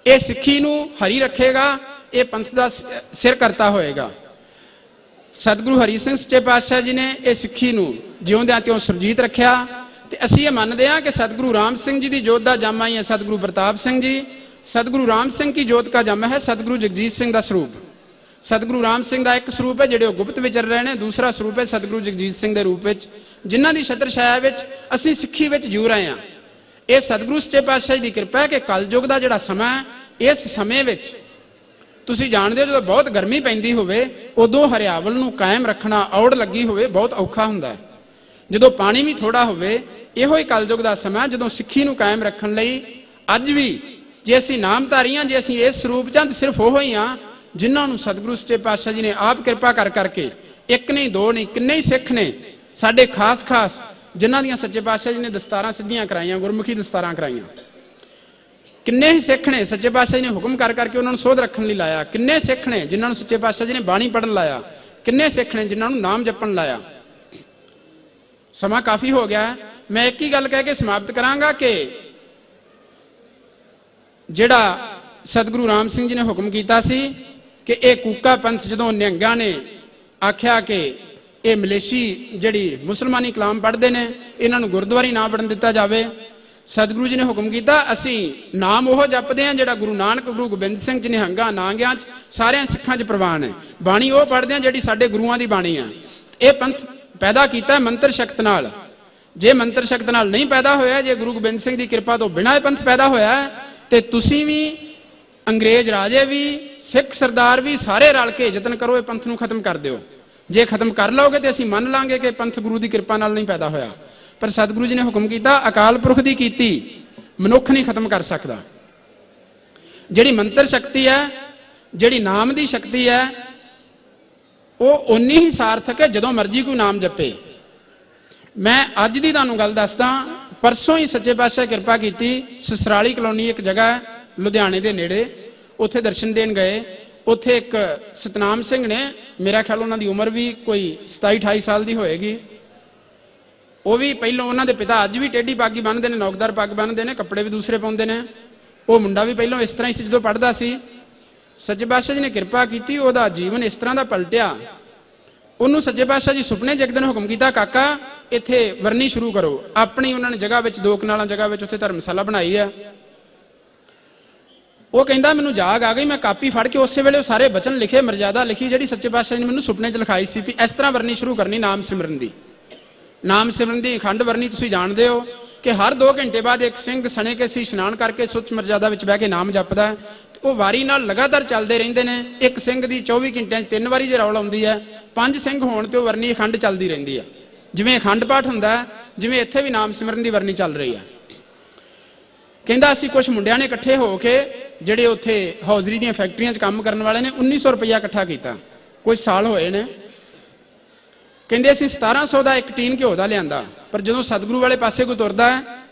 A: ਇਹ ਸਿੱਖੀ ਨੂੰ ਹਰੀ ਰੱਖੇਗਾ, ਇਹ ਪੰਥ ਦਾ ਸਿਰ ਕਰਤਾ ਹੋਏਗਾ। ਸਤਿਗੁਰੂ ਹਰੀ ਸਿੰਘ ਸੱਚੇ ਪਾਤਸ਼ਾਹ ਜੀ ਨੇ ਇਹ ਸਿੱਖੀ ਨੂੰ ਜਿਉਂਦਿਆਂ ਤਿਉਂ ਸੁਰਜੀਤ ਰੱਖਿਆ। ਤੇ ਅਸੀਂ ਇਹ ਮੰਨਦੇ ਹਾਂ ਕਿ ਸਤਿਗੁਰੂ ਰਾਮ ਸਿੰਘ ਜੀ ਦੀ ਜੋਤ ਦਾ ਜਾਮਾ ਹੀ ਹੈ ਸਤਿਗੁਰੂ ਪ੍ਰਤਾਪ ਸਿੰਘ ਜੀ। ਸਤਿਗੁਰੂ ਰਾਮ ਸਿੰਘ ਕੀ ਜੋਤ ਕਾ ਜਾਮਾ ਹੈ ਸਤਿਗੁਰੂ ਜਗਜੀਤ ਸਿੰਘ ਦਾ ਸਰੂਪ। ਸਤਿਗੁਰੂ ਰਾਮ ਸਿੰਘ ਦਾ ਇੱਕ ਸਰੂਪ ਹੈ ਜਿਹੜੇ ਉਹ ਗੁਪਤ ਵਿਚਰ ਰਹੇ ਨੇ, ਦੂਸਰਾ ਸਰੂਪ ਹੈ ਸਤਿਗੁਰੂ ਜਗਜੀਤ ਸਿੰਘ ਦੇ ਰੂਪ ਵਿੱਚ, ਜਿਨ੍ਹਾਂ ਦੀ ਛਤਰ ਛਾਇਆ ਵਿੱਚ ਅਸੀਂ ਸਿੱਖੀ ਵਿੱਚ ਜੂ ਰਹੇ ਹਾਂ। ਇਹ ਸਤਿਗੁਰੂ ਸੱਚੇ ਪਾਤਸ਼ਾਹ ਜੀ ਦੀ ਕਿਰਪਾ ਹੈ ਕਿ ਕਲਯੁਗ ਦਾ ਜਿਹੜਾ ਸਮਾਂ ਹੈ, ਇਸ ਸਮੇਂ ਵਿੱਚ ਤੁਸੀਂ ਜਾਣਦੇ ਹੋ ਜਦੋਂ ਬਹੁਤ ਗਰਮੀ ਪੈਂਦੀ ਹੋਵੇ ਉਦੋਂ ਹਰਿਆਵਲ ਨੂੰ ਕਾਇਮ ਰੱਖਣਾ, ਔੜ ਲੱਗੀ ਹੋਵੇ, ਬਹੁਤ ਔਖਾ ਹੁੰਦਾ ਹੈ। ਜਦੋਂ ਪਾਣੀ ਵੀ ਥੋੜਾ ਹੋਵੇ, ਇਹੋ ਹੀ ਕਲਯੁਗ ਦਾ ਸਮਾਂ ਜਦੋਂ ਸਿੱਖੀ ਨੂੰ ਕਾਇਮ ਰੱਖਣ ਲਈ ਅੱਜ ਵੀ ਜੇ ਅਸੀਂ ਨਾਮਧਾਰੀਆਂ, ਜੇ ਅਸੀਂ ਇਸ ਸਰੂਪ ਚ ਸਿਰਫ ਉਹ ਹੀ ਹਾਂ ਜਿਨ੍ਹਾਂ ਨੂੰ ਸਤਿਗੁਰੂ ਸੱਚੇ ਪਾਤਸ਼ਾਹ ਜੀ ਨੇ ਆਪ ਕਿਰਪਾ ਕਰ ਕਰਕੇ, ਇੱਕ ਨਹੀਂ ਦੋ ਨਹੀਂ ਕਿੰਨੇ ਹੀ ਸਿੱਖ ਨੇ ਸਾਡੇ ਖਾਸ ਜਿਨ੍ਹਾਂ ਦੀਆਂ ਸੱਚੇ ਪਾਤਸ਼ਾਹ ਜੀ ਨੇ ਦਸਤਾਰਾਂ ਸਿੱਧੀਆਂ ਕਰਾਈਆਂ, ਗੁਰਮੁਖੀ ਦਸਤਾਰਾਂ ਕਰਾਈਆਂ। ਕਿੰਨੇ ਹੀ ਸਿੱਖ ਨੇ ਸੱਚੇ ਪਾਤਸ਼ਾਹ ਜੀ ਨੇ ਹੁਕਮ ਕਰ ਕਰਕੇ ਉਹਨਾਂ ਨੂੰ ਸੋਧ ਰੱਖਣ ਲਈ ਲਾਇਆ। ਕਿੰਨੇ ਸਿੱਖ ਨੇ ਜਿਨ੍ਹਾਂ ਨੂੰ ਸੱਚੇ ਪਾਤਸ਼ਾਹ ਜੀ ਨੇ ਬਾਣੀ ਪੜ੍ਹਨ ਲਾਇਆ। ਕਿੰਨੇ ਸਿੱਖ ਨੇ ਜਿਨ੍ਹਾਂ ਨੂੰ ਨਾਮ ਜਪਣ ਲਾਇਆ। ਸਮਾਂ ਕਾਫੀ ਹੋ ਗਿਆ, ਮੈਂ ਇੱਕ ਹੀ ਗੱਲ ਕਹਿ ਕੇ ਸਮਾਪਤ ਕਰਾਂਗਾ ਕਿ ਜਿਹੜਾ ਸਤਿਗੁਰੂ ਰਾਮ ਸਿੰਘ ਜੀ ਨੇ ਹੁਕਮ ਕੀਤਾ ਸੀ ਕਿ ਇਹ ਕੂਕਾ ਪੰਥ, ਜਦੋਂ ਨਿਹੰਗਾਂ ਨੇ ਆਖਿਆ ਕਿ ਇਹ ਮਲੇਸ਼ੀ ਜਿਹੜੀ ਮੁਸਲਮਾਨੀ ਕਲਾਮ ਪੜ੍ਹਦੇ ਨੇ ਇਹਨਾਂ ਨੂੰ ਗੁਰਦੁਆਰੇ ਨਾ ਵੜਨ ਦਿੱਤਾ ਜਾਵੇ, ਸਤਿਗੁਰੂ ਜੀ ਨੇ ਹੁਕਮ ਕੀਤਾ ਅਸੀਂ ਨਾਮ ਉਹ ਜਪਦੇ ਹਾਂ ਜਿਹੜਾ ਗੁਰੂ ਨਾਨਕ, ਗੁਰੂ ਗੋਬਿੰਦ ਸਿੰਘ ਜੀ ਨਿਹੰਗਾਂ ਨਾਂਗਿਆਂ 'ਚ ਸਾਰਿਆਂ ਸਿੱਖਾਂ 'ਚ ਪ੍ਰਵਾਨ ਹੈ। ਬਾਣੀ ਉਹ ਪੜ੍ਹਦੇ ਹਾਂ ਜਿਹੜੀ ਸਾਡੇ ਗੁਰੂਆਂ ਦੀ ਬਾਣੀ ਹੈ। ਇਹ ਪੰਥ ਪੈਦਾ ਕੀਤਾ ਮੰਤਰ ਸ਼ਕਤ ਨਾਲ। ਜੇ ਮੰਤਰ ਸ਼ਕਤ ਨਾਲ ਨਹੀਂ ਪੈਦਾ ਹੋਇਆ, ਜੇ ਗੁਰੂ ਗੋਬਿੰਦ ਸਿੰਘ ਦੀ ਕਿਰਪਾ ਤੋਂ ਬਿਨਾਂ ਇਹ ਪੰਥ ਪੈਦਾ ਹੋਇਆ, ਤੇ ਤੁਸੀਂ ਵੀ, ਅੰਗਰੇਜ਼ ਰਾਜੇ ਵੀ, ਸਿੱਖ ਸਰਦਾਰ ਵੀ ਸਾਰੇ ਰਲ ਕੇ ਯਤਨ ਕਰੋ ਇਹ ਪੰਥ ਨੂੰ ਖਤਮ ਕਰ ਦਿਓ। ਜੇ ਖਤਮ ਕਰ ਲਓਗੇ ਤੇ ਅਸੀਂ ਮੰਨ ਲਾਂਗੇ ਕਿ ਪੰਥ ਗੁਰੂ ਦੀ ਕਿਰਪਾ ਨਾਲ ਨਹੀਂ ਪੈਦਾ ਹੋਇਆ। ਪਰ ਸਤਿਗੁਰੂ ਜੀ ਨੇ ਹੁਕਮ ਕੀਤਾ, ਅਕਾਲ ਪੁਰਖ ਦੀ ਕੀਤੀ ਮਨੁੱਖ ਨਹੀਂ ਖਤਮ ਕਰ ਸਕਦਾ। ਜਿਹੜੀ ਮੰਤਰ ਸ਼ਕਤੀ ਹੈ, ਜਿਹੜੀ ਨਾਮ ਦੀ ਸ਼ਕਤੀ ਹੈ, ਉਹ ਓਨੀ ਹੀ ਸਾਰਥਕ ਹੈ ਜਦੋਂ ਮਰਜ਼ੀ ਕੋਈ ਨਾਮ ਜਪੇ। ਮੈਂ ਅੱਜ ਦੀ ਤੁਹਾਨੂੰ ਗੱਲ ਦੱਸਦਾ, ਪਰਸੋਂ ਹੀ ਸੱਚੇ ਪਾਤਸ਼ਾਹ ਕਿਰਪਾ ਕੀਤੀ, ਸਸਰਾਲੀ ਕਲੋਨੀ ਇੱਕ ਜਗ੍ਹਾ ਹੈ ਲੁਧਿਆਣੇ ਦੇ ਨੇੜੇ, ਉੱਥੇ ਦਰਸ਼ਨ ਦੇਣ ਗਏ। ਉੱਥੇ ਇੱਕ ਸਤਨਾਮ ਸਿੰਘ ਨੇ, ਮੇਰਾ ਖਿਆਲ ਉਹਨਾਂ ਦੀ ਉਮਰ ਵੀ ਕੋਈ 27-28 ਸਾਲ ਦੀ ਹੋਏਗੀ। ਉਹ ਵੀ ਪਹਿਲਾਂ ਉਹਨਾਂ ਦੇ ਪਿਤਾ ਅੱਜ ਵੀ ਟੇਢੀ ਪੱਗ ਬੰਨ੍ਹਦੇ ਨੇ, ਨੌਕਦਾਰ ਪੱਗ ਬੰਨ੍ਹਦੇ ਨੇ, ਕੱਪੜੇ ਵੀ ਦੂਸਰੇ ਪਾਉਂਦੇ ਨੇ। ਉਹ ਮੁੰਡਾ ਵੀ ਪਹਿਲਾਂ ਇਸ ਤਰ੍ਹਾਂ ਹੀ ਸੀ ਜਦੋਂ ਪੜ੍ਹਦਾ ਸੀ। ਸੱਚੇ ਪਾਤਸ਼ਾਹ ਜੀ ਨੇ ਕਿਰਪਾ ਕੀਤੀ, ਉਹਦਾ ਜੀਵਨ ਇਸ ਤਰ੍ਹਾਂ ਦਾ ਪਲਟਿਆ। ਉਹਨੂੰ ਸੱਚੇ ਪਾਤਸ਼ਾਹ ਜੀ ਸੁਪਨੇ 'ਚ ਇੱਕ ਦਿਨ ਹੁਕਮ ਕੀਤਾ, ਕਾਕਾ ਇੱਥੇ ਵਰਨੀ ਸ਼ੁਰੂ ਕਰੋ। ਆਪਣੀ ਉਹਨਾਂ ਨੇ ਜਗ੍ਹਾ ਵਿੱਚ 2 ਕਨਾਲਾਂ ਜਗ੍ਹਾ ਵਿੱਚ ਉੱਥੇ ਧਰਮਸ਼ਾਲਾ ਬਣਾਈ ਹੈ। ਉਹ ਕਹਿੰਦਾ ਮੈਨੂੰ ਜਾਗ ਆ ਗਈ, ਮੈਂ ਕਾਪੀ ਫੜ ਕੇ ਉਸੇ ਵੇਲੇ ਉਹ ਸਾਰੇ ਬਚਨ ਲਿਖੇ, ਮਰਜ਼ਾਦਾ ਲਿਖੀ ਜਿਹੜੀ ਸੱਚੇ ਪਾਤਸ਼ਾਹ ਨੇ ਮੈਨੂੰ ਸੁਪਨੇ 'ਚ ਲਿਖਾਈ ਸੀ ਵੀ ਇਸ ਤਰ੍ਹਾਂ ਵਰਨੀ ਸ਼ੁਰੂ ਕਰਨੀ ਨਾਮ ਸਿਮਰਨ ਦੀ। ਨਾਮ ਸਿਮਰਨ ਦੀ ਅਖੰਡ ਵਰਨੀ ਤੁਸੀਂ ਜਾਣਦੇ ਹੋ ਕਿ ਹਰ 2 ਘੰਟੇ ਬਾਅਦ ਇੱਕ ਸਿੰਘ ਸਣੇ ਕੇ ਸੀ ਇਸ਼ਨਾਨ ਕਰਕੇ ਸੁੱਚ ਮਰਜ਼ਾਦਾ ਵਿੱਚ ਬਹਿ ਕੇ ਨਾਮ ਜਪਦਾ। ਉਹ ਵਾਰੀ ਨਾਲ ਲਗਾਤਾਰ ਚੱਲਦੇ ਰਹਿੰਦੇ ਨੇ। ਇੱਕ ਸਿੰਘ ਦੀ 24 ਘੰਟਿਆਂ 'ਚ 3 ਵਾਰੀ ਜੇ ਰੌਲ ਆਉਂਦੀ ਹੈ, 5 ਸਿੰਘ ਹੋਣ ਤੇ ਉਹ ਵਰਨੀ ਅਖੰਡ ਚੱਲਦੀ ਰਹਿੰਦੀ ਹੈ। ਜਿਵੇਂ ਅਖੰਡ ਪਾਠ ਹੁੰਦਾ, ਜਿਵੇਂ ਇੱਥੇ ਵੀ ਨਾਮ ਸਿਮਰਨ ਦੀ ਵਰਨੀ ਚੱਲ ਰਹੀ ਹੈ। ਕਹਿੰਦਾ ਅਸੀਂ ਕੁਝ ਮੁੰਡਿਆਂ ਨੇ ਇਕੱਠੇ ਹੋ ਕੇ, ਜਿਹੜੇ ਉੱਥੇ ਹੌਜ਼ਰੀ ਦੀਆਂ ਫੈਕਟਰੀਆਂ 'ਚ ਕੰਮ ਕਰਨ ਵਾਲੇ ਨੇ, 1900 ਰੁਪਇਆ ਇਕੱਠਾ ਕੀਤਾ। ਕੁਝ ਸਾਲ ਹੋਏ ਨੇ। ਕਹਿੰਦੇ ਅਸੀਂ 1700 ਦਾ ਇੱਕ ਟੀਨ ਘਿਓ ਦਾ ਲਿਆਂਦਾ। ਪਰ ਜਦੋਂ ਸਤਿਗੁਰੂ ਵਾਲੇ ਪਾਸੇ ਕੋਈ ਤੁਰਦਾ ਹੈ,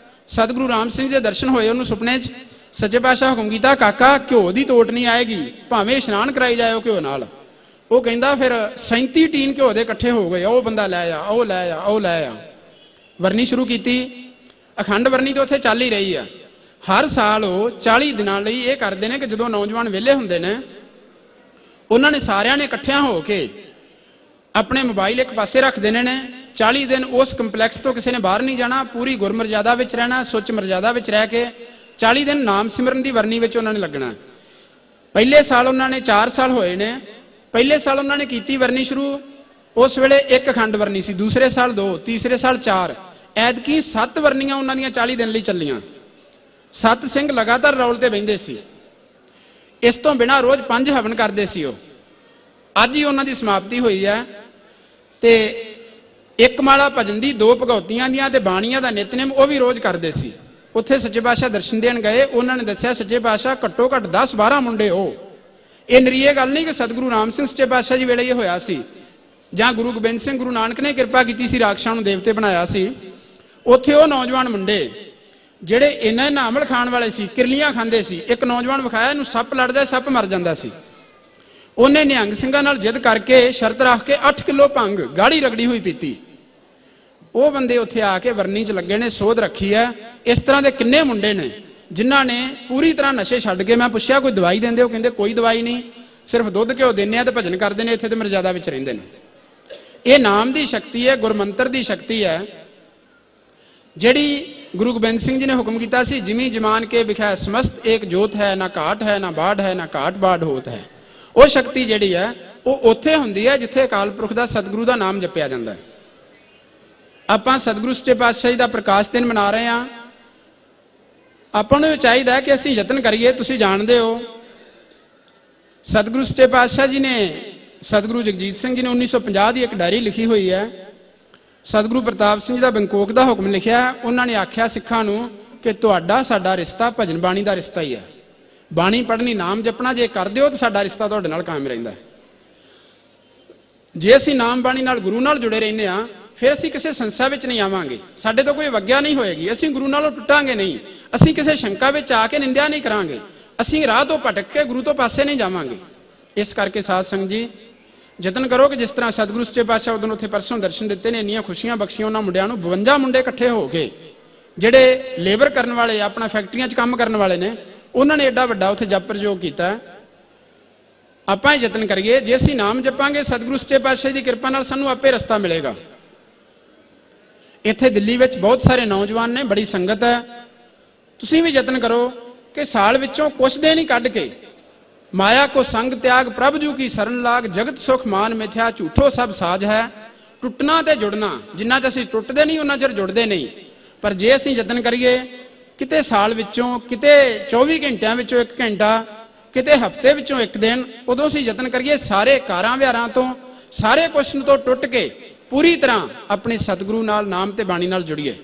A: ਸਤਿਗੁਰੂ ਰਾਮ ਸਿੰਘ ਦੇ ਦਰਸ਼ਨ ਹੋਏ ਉਹਨੂੰ ਸੁਪਨੇ 'ਚ। ਸੱਚੇ ਪਾਤਸ਼ਾਹ ਹੁਕਮ ਕੀਤਾ, ਕਾਕਾ ਘਿਓ ਦੀ ਤੋਟ ਨਹੀਂ ਆਏਗੀ, ਭਾਵੇਂ ਇਸ਼ਨਾਨ ਕਰਾਈ ਜਾਇਓ ਘਿਓ ਨਾਲ। ਉਹ ਕਹਿੰਦਾ ਫਿਰ 37 ਟੀਨ ਘਿਓ ਦੇ ਇਕੱਠੇ ਹੋ ਗਏ। ਉਹ ਬੰਦਾ ਲੈ ਆ, ਉਹ ਲੈ ਆ, ਉਹ ਲੈ ਆ। ਵਰਨੀ ਸ਼ੁਰੂ ਕੀਤੀ। ਅਖੰਡ ਵਰਨੀ ਤਾਂ ਉੱਥੇ ਚੱਲ ਹੀ ਰਹੀ ਆ। ਹਰ ਸਾਲ ਉਹ 40 ਦਿਨਾਂ ਲਈ ਇਹ ਕਰਦੇ ਨੇ ਕਿ ਜਦੋਂ ਨੌਜਵਾਨ ਵਿਹਲੇ ਹੁੰਦੇ ਨੇ, ਉਹਨਾਂ ਨੇ ਸਾਰਿਆਂ ਨੇ ਇਕੱਠਿਆਂ ਹੋ ਕੇ ਆਪਣੇ ਮੋਬਾਈਲ ਇੱਕ ਪਾਸੇ ਰੱਖ ਦੇਣੇ ਨੇ। 40 ਦਿਨ ਉਸ ਕੰਪਲੈਕਸ ਤੋਂ ਕਿਸੇ ਨੇ ਬਾਹਰ ਨਹੀਂ ਜਾਣਾ, ਪੂਰੀ ਗੁਰਮਰਜ਼ਾਦਾ ਵਿੱਚ ਰਹਿਣਾ, ਸੁੱਚ ਮਰਜ਼ਾਦਾ ਵਿੱਚ ਰਹਿ ਕੇ 40 ਦਿਨ ਨਾਮ ਸਿਮਰਨ ਦੀ ਵਰਨੀ ਵਿੱਚ ਉਹਨਾਂ ਨੇ ਲੱਗਣਾ। ਪਹਿਲੇ ਸਾਲ ਉਹਨਾਂ ਨੇ 4 ਸਾਲ ਹੋਏ ਨੇ। ਪਹਿਲੇ ਸਾਲ ਉਹਨਾਂ ਨੇ ਕੀਤੀ ਵਰਨੀ ਸ਼ੁਰੂ, ਉਸ ਵੇਲੇ 1 ਅਖੰਡ ਵਰਨੀ ਸੀ। ਦੂਸਰੇ ਸਾਲ 2, ਤੀਸਰੇ ਸਾਲ 4, ਐਤਕੀ 7 ਵਰਨੀਆਂ ਉਹਨਾਂ ਦੀਆਂ 40 ਦਿਨ ਲਈ ਚੱਲੀਆਂ। 7 ਸਿੰਘ ਲਗਾਤਾਰ ਰੌਲ ਤੇ ਬਹਿੰਦੇ ਸੀ। ਇਸ ਤੋਂ ਬਿਨਾਂ ਰੋਜ਼ 5 ਹਵਨ ਕਰਦੇ ਸੀ। ਉਹ ਅੱਜ ਹੀ ਉਹਨਾਂ ਦੀ ਸਮਾਪਤੀ ਹੋਈ ਹੈ। ਤੇ 1 ਮਾਲਾ ਭਜਨ ਦੀ, 2 ਭਗਉਤੀਆਂ ਦੀਆਂ ਤੇ ਬਾਣੀਆਂ ਦਾ ਨਿਤਨੇਮ ਉਹ ਵੀ ਰੋਜ਼ ਕਰਦੇ ਸੀ। ਉੱਥੇ ਸੱਚੇ ਪਾਤਸ਼ਾਹ ਦਰਸ਼ਨ ਦੇਣ ਗਏ। ਉਹਨਾਂ ਨੇ ਦੱਸਿਆ ਸੱਚੇ ਪਾਤਸ਼ਾਹ ਘੱਟੋ ਘੱਟ 10-12 ਮੁੰਡੇ ਉਹ। ਇਹ ਨਰੀਏ ਗੱਲ ਨਹੀਂ ਕਿ ਸਤਿਗੁਰੂ ਰਾਮ ਸਿੰਘ ਸੱਚੇ ਪਾਤਸ਼ਾਹ ਜੀ ਵੇਲੇ ਇਹ ਹੋਇਆ ਸੀ, ਜਾਂ ਗੁਰੂ ਗੋਬਿੰਦ ਸਿੰਘ ਗੁਰੂ ਨਾਨਕ ਨੇ ਕਿਰਪਾ ਕੀਤੀ ਸੀ, ਰਾਖਸ਼ਾਂ ਨੂੰ ਦੇਵਤੇ ਬਣਾਇਆ ਸੀ। ਉੱਥੇ ਉਹ ਨੌਜਵਾਨ ਮੁੰਡੇ ਜਿਹੜੇ ਇਹਨਾਂ ਅਮਲ ਖਾਣ ਵਾਲੇ ਸੀ, ਕਿਰਲੀਆਂ ਖਾਂਦੇ ਸੀ। ਇੱਕ ਨੌਜਵਾਨ ਵਿਖਾਇਆ, ਇਹਨੂੰ ਸੱਪ ਲੜ ਜਾਏ ਸੱਪ ਮਰ ਜਾਂਦਾ ਸੀ। ਉਹਨੇ ਨਿਹੰਗ ਸਿੰਘਾਂ ਨਾਲ ਜਿੱਦ ਕਰਕੇ ਸ਼ਰਤ ਰੱਖ ਕੇ 8 ਕਿਲੋ ਭੰਗ ਗਾੜੀ ਰਗੜੀ ਹੋਈ ਪੀਤੀ। ਉਹ ਬੰਦੇ ਉੱਥੇ ਆ ਕੇ ਵਰਨੀ 'ਚ ਲੱਗੇ ਨੇ, ਸੋਧ ਰੱਖੀ ਹੈ। ਇਸ ਤਰ੍ਹਾਂ ਦੇ ਕਿੰਨੇ ਮੁੰਡੇ ਨੇ ਜਿਨ੍ਹਾਂ ਨੇ ਪੂਰੀ ਤਰ੍ਹਾਂ ਨਸ਼ੇ ਛੱਡ ਕੇ, ਮੈਂ ਪੁੱਛਿਆ ਕੋਈ ਦਵਾਈ ਦਿੰਦੇ ਹੋ, ਕਹਿੰਦੇ ਕੋਈ ਦਵਾਈ ਨਹੀਂ, ਸਿਰਫ ਦੁੱਧ ਘਿਓ ਦਿੰਦੇ ਆ ਤੇ ਭਜਨ ਕਰਦੇ ਨੇ, ਇੱਥੇ ਤੇ ਮਰਜ਼ਾਦਾ ਵਿੱਚ ਰਹਿੰਦੇ ਨੇ। ਇਹ ਨਾਮ ਦੀ ਸ਼ਕਤੀ ਹੈ, ਗੁਰਮੰਤਰ ਦੀ ਸ਼ਕਤੀ ਹੈ, ਜਿਹੜੀ ਗੁਰੂ ਗੋਬਿੰਦ ਸਿੰਘ ਜੀ ਨੇ ਹੁਕਮ ਕੀਤਾ ਸੀ, ਜਿਮੀ ਜਮਾਨ ਕੇ ਵਿਖੈ ਸਮਸਤ ਏਕ ਜੋਤ ਹੈ, ਨਾ ਘਾਟ ਹੈ ਨਾ ਬਾੜ ਹੈ, ਨਾ ਘਾਟ ਬਾੜ ਹੋਤ ਹੈ। ਉਹ ਸ਼ਕਤੀ ਜਿਹੜੀ ਹੈ ਉਹ ਉੱਥੇ ਹੁੰਦੀ ਹੈ ਜਿੱਥੇ ਅਕਾਲ ਪੁਰਖ ਦਾ ਸਤਿਗੁਰੂ ਦਾ ਨਾਮ ਜਪਿਆ ਜਾਂਦਾ ਹੈ। ਆਪਾਂ ਸਤਿਗੁਰੂ ਸੱਚੇ ਪਾਤਸ਼ਾਹ ਜੀ ਦਾ ਪ੍ਰਕਾਸ਼ ਦਿਨ ਮਨਾ ਰਹੇ ਹਾਂ। ਆਪਾਂ ਨੂੰ ਚਾਹੀਦਾ ਕਿ ਅਸੀਂ ਯਤਨ ਕਰੀਏ। ਤੁਸੀਂ ਜਾਣਦੇ ਹੋ ਸਤਿਗੁਰੂ ਸੱਚੇ ਪਾਤਸ਼ਾਹ ਜੀ ਨੇ, ਸਤਿਗੁਰੂ ਜਗਜੀਤ ਸਿੰਘ ਜੀ ਨੇ 1950 ਦੀ ਇੱਕ ਡਾਇਰੀ ਲਿਖੀ ਹੋਈ ਹੈ। ਸਤਿਗੁਰੂ ਪ੍ਰਤਾਪ ਸਿੰਘ ਜੀ ਦਾ ਬੰਕੋਕ ਦਾ ਹੁਕਮ ਲਿਖਿਆ। ਉਹਨਾਂ ਨੇ ਆਖਿਆ ਸਿੱਖਾਂ ਨੂੰ ਕਿ ਤੁਹਾਡਾ ਸਾਡਾ ਰਿਸ਼ਤਾ ਭਜਨ ਬਾਣੀ ਦਾ ਰਿਸ਼ਤਾ ਹੀ ਹੈ। ਬਾਣੀ ਪੜ੍ਹਨੀ, ਨਾਮ ਜਪਣਾ ਜੇ ਕਰਦੇ ਹੋ ਤਾਂ ਸਾਡਾ ਰਿਸ਼ਤਾ ਤੁਹਾਡੇ ਨਾਲ ਕਾਇਮ ਰਹਿੰਦਾ ਹੈ। ਜੇ ਅਸੀਂ ਨਾਮ ਬਾਣੀ ਨਾਲ, ਗੁਰੂ ਨਾਲ ਜੁੜੇ ਰਹਿੰਦੇ ਹਾਂ, ਫਿਰ ਅਸੀਂ ਕਿਸੇ ਸੰਸਥਾ ਵਿੱਚ ਨਹੀਂ ਆਵਾਂਗੇ, ਸਾਡੇ ਤੋਂ ਕੋਈ ਵੱਗਿਆ ਨਹੀਂ ਹੋਏਗੀ, ਅਸੀਂ ਗੁਰੂ ਨਾਲੋਂ ਟੁੱਟਾਂਗੇ ਨਹੀਂ, ਅਸੀਂ ਕਿਸੇ ਸ਼ੰਕਾ ਵਿੱਚ ਆ ਕੇ ਨਿੰਦਿਆ ਨਹੀਂ ਕਰਾਂਗੇ, ਅਸੀਂ ਰਾਹ ਤੋਂ ਭਟਕ ਕੇ ਗੁਰੂ ਤੋਂ ਪਾਸੇ ਨਹੀਂ ਜਾਵਾਂਗੇ। ਇਸ ਕਰਕੇ ਸਾਧ ਸੰਗਤ ਜੀ ਯਤਨ ਕਰੋ ਕਿ ਜਿਸ ਤਰ੍ਹਾਂ ਸਤਿਗੁਰੂ ਸੱਚੇ ਪਾਤਸ਼ਾਹ ਉਦੋਂ ਉੱਥੇ ਪਰਸੋਂ ਦਰਸ਼ਨ ਦਿੱਤੇ ਨੇ, ਇੰਨੀਆਂ ਖੁਸ਼ੀਆਂ ਬਖਸ਼ੀਆਂ ਉਹਨਾਂ ਮੁੰਡਿਆਂ ਨੂੰ। 52 ਮੁੰਡੇ ਇਕੱਠੇ ਹੋ ਕੇ, ਜਿਹੜੇ ਲੇਬਰ ਕਰਨ ਵਾਲੇ, ਆਪਣਾ ਫੈਕਟਰੀਆਂ 'ਚ ਕੰਮ ਕਰਨ ਵਾਲੇ ਨੇ, ਉਹਨਾਂ ਨੇ ਐਡਾ ਵੱਡਾ ਉੱਥੇ ਜਪ ਪ੍ਰਯੋਗ ਕੀਤਾ। ਆਪਾਂ ਇਹ ਯਤਨ ਕਰੀਏ, ਜੇ ਅਸੀਂ ਨਾਮ ਜਪਾਂਗੇ ਸਤਿਗੁਰੂ ਸੱਚੇ ਪਾਤਸ਼ਾਹ ਦੀ ਕਿਰਪਾ ਨਾਲ ਸਾਨੂੰ ਆਪੇ ਰਸਤਾ ਮਿਲੇਗਾ। ਇੱਥੇ ਦਿੱਲੀ ਵਿੱਚ ਬਹੁਤ ਸਾਰੇ ਨੌਜਵਾਨ ਨੇ, ਬੜੀ ਸੰਗਤ ਹੈ। ਤੁਸੀਂ ਵੀ ਯਤਨ ਕਰੋ ਕਿ ਸਾਲ ਵਿੱਚੋਂ ਕੁਛ ਦਿਨ ਹੀ ਕੱਢ ਕੇ ਮਾਇਆ ਕੋ ਸੰਗ ਤਿਆਗ ਪ੍ਰਭ ਜੂ ਕੀ ਸਰਨ ਲਾਗ ਜਗਤ ਸੁਖ ਮਾਨ ਮਿਥਿਆ ਝੂਠੋ ਸਭ ਸਾਜ ਹੈ। ਟੁੱਟਣਾ ਤੇ ਜੁੜਨਾ, ਜਿੰਨਾ ਚ ਅਸੀਂ ਟੁੱਟਦੇ ਨਹੀਂ ਉਹਨਾਂ ਚਿਰ ਜੁੜਦੇ ਨਹੀਂ। ਪਰ ਜੇ ਅਸੀਂ ਯਤਨ ਕਰੀਏ, ਕਿਤੇ ਸਾਲ ਵਿੱਚੋਂ, ਕਿਤੇ 24 ਘੰਟਿਆਂ ਵਿੱਚੋਂ 1 ਘੰਟਾ, ਕਿਤੇ ਹਫ਼ਤੇ ਵਿੱਚੋਂ 1 ਦਿਨ, ਉਦੋਂ ਅਸੀਂ ਯਤਨ ਕਰੀਏ ਸਾਰੇ ਕਾਰਾਂ ਵਿਹਾਰਾਂ ਤੋਂ, ਸਾਰੇ ਕੁਛ ਤੋਂ ਟੁੱਟ ਕੇ ਪੂਰੀ ਤਰ੍ਹਾਂ ਆਪਣੇ ਸਤਿਗੁਰੂ ਨਾਲ, ਨਾਮ ਤੇ ਬਾਣੀ ਨਾਲ ਜੁੜੀਏ।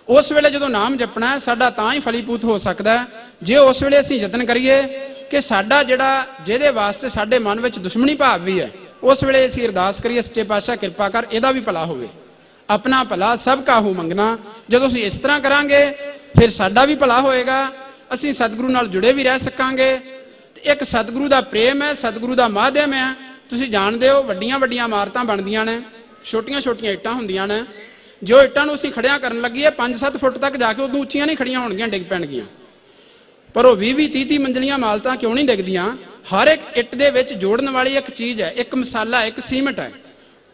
A: ਉਸ ਵੇਲੇ ਜਦੋਂ ਨਾਮ ਜਪਣਾ ਸਾਡਾ ਤਾਂ ਹੀ ਫਲੀਭੂਤ ਹੋ ਸਕਦਾ ਹੈ ਜੇ ਉਸ ਵੇਲੇ ਅਸੀਂ ਯਤਨ ਕਰੀਏ ਕਿ ਸਾਡਾ ਜਿਹੜਾ, ਜਿਹਦੇ ਵਾਸਤੇ ਸਾਡੇ ਮਨ ਵਿੱਚ ਦੁਸ਼ਮਣੀ ਭਾਵ ਵੀ ਹੈ, ਉਸ ਵੇਲੇ ਅਸੀਂ ਅਰਦਾਸ ਕਰੀਏ ਸੱਚੇ ਪਾਤਸ਼ਾਹ ਕਿਰਪਾ ਕਰ ਇਹਦਾ ਵੀ ਭਲਾ ਹੋਵੇ। ਆਪਣਾ ਭਲਾ ਸਭ ਕਾਹੂ ਮੰਗਣਾ, ਜਦੋਂ ਅਸੀਂ ਇਸ ਤਰ੍ਹਾਂ ਕਰਾਂਗੇ ਫਿਰ ਸਾਡਾ ਵੀ ਭਲਾ ਹੋਏਗਾ, ਅਸੀਂ ਸਤਿਗੁਰੂ ਨਾਲ ਜੁੜੇ ਵੀ ਰਹਿ ਸਕਾਂਗੇ। ਤੇ ਇੱਕ ਸਤਿਗੁਰੂ ਦਾ ਪ੍ਰੇਮ ਹੈ, ਸਤਿਗੁਰੂ ਦਾ ਮਾਧਿਅਮ ਹੈ। ਤੁਸੀਂ ਜਾਣਦੇ ਹੋ ਵੱਡੀਆਂ ਵੱਡੀਆਂ ਇਮਾਰਤਾਂ ਬਣਦੀਆਂ ਨੇ, ਛੋਟੀਆਂ ਛੋਟੀਆਂ ਇੱਟਾਂ ਹੁੰਦੀਆਂ ਨੇ। ਜੋ ਇੱਟਾਂ ਨੂੰ ਅਸੀਂ ਖੜਿਆ ਕਰਨ ਲੱਗੀਏ 5-7 ਫੁੱਟ ਤੱਕ ਜਾ ਕੇ, ਉਦੋਂ ਉੱਚੀਆਂ ਨਹੀਂ ਖੜੀਆਂ ਹੋਣਗੀਆਂ, ਡਿੱਗ ਪੈਣਗੀਆਂ। ਪਰ ਉਹ 20-30 ਮੰਜ਼ਲੀਆਂ ਇਮਾਰਤਾਂ ਕਿਉਂ ਨਹੀਂ ਡਿੱਗਦੀਆਂ? ਹਰ ਇੱਕ ਇੱਟ ਦੇ ਵਿੱਚ ਜੋੜਨ ਵਾਲੀ ਇੱਕ ਚੀਜ਼ ਹੈ, ਇੱਕ ਮਸਾਲਾ, ਇੱਕ ਸੀਮਟ ਹੈ।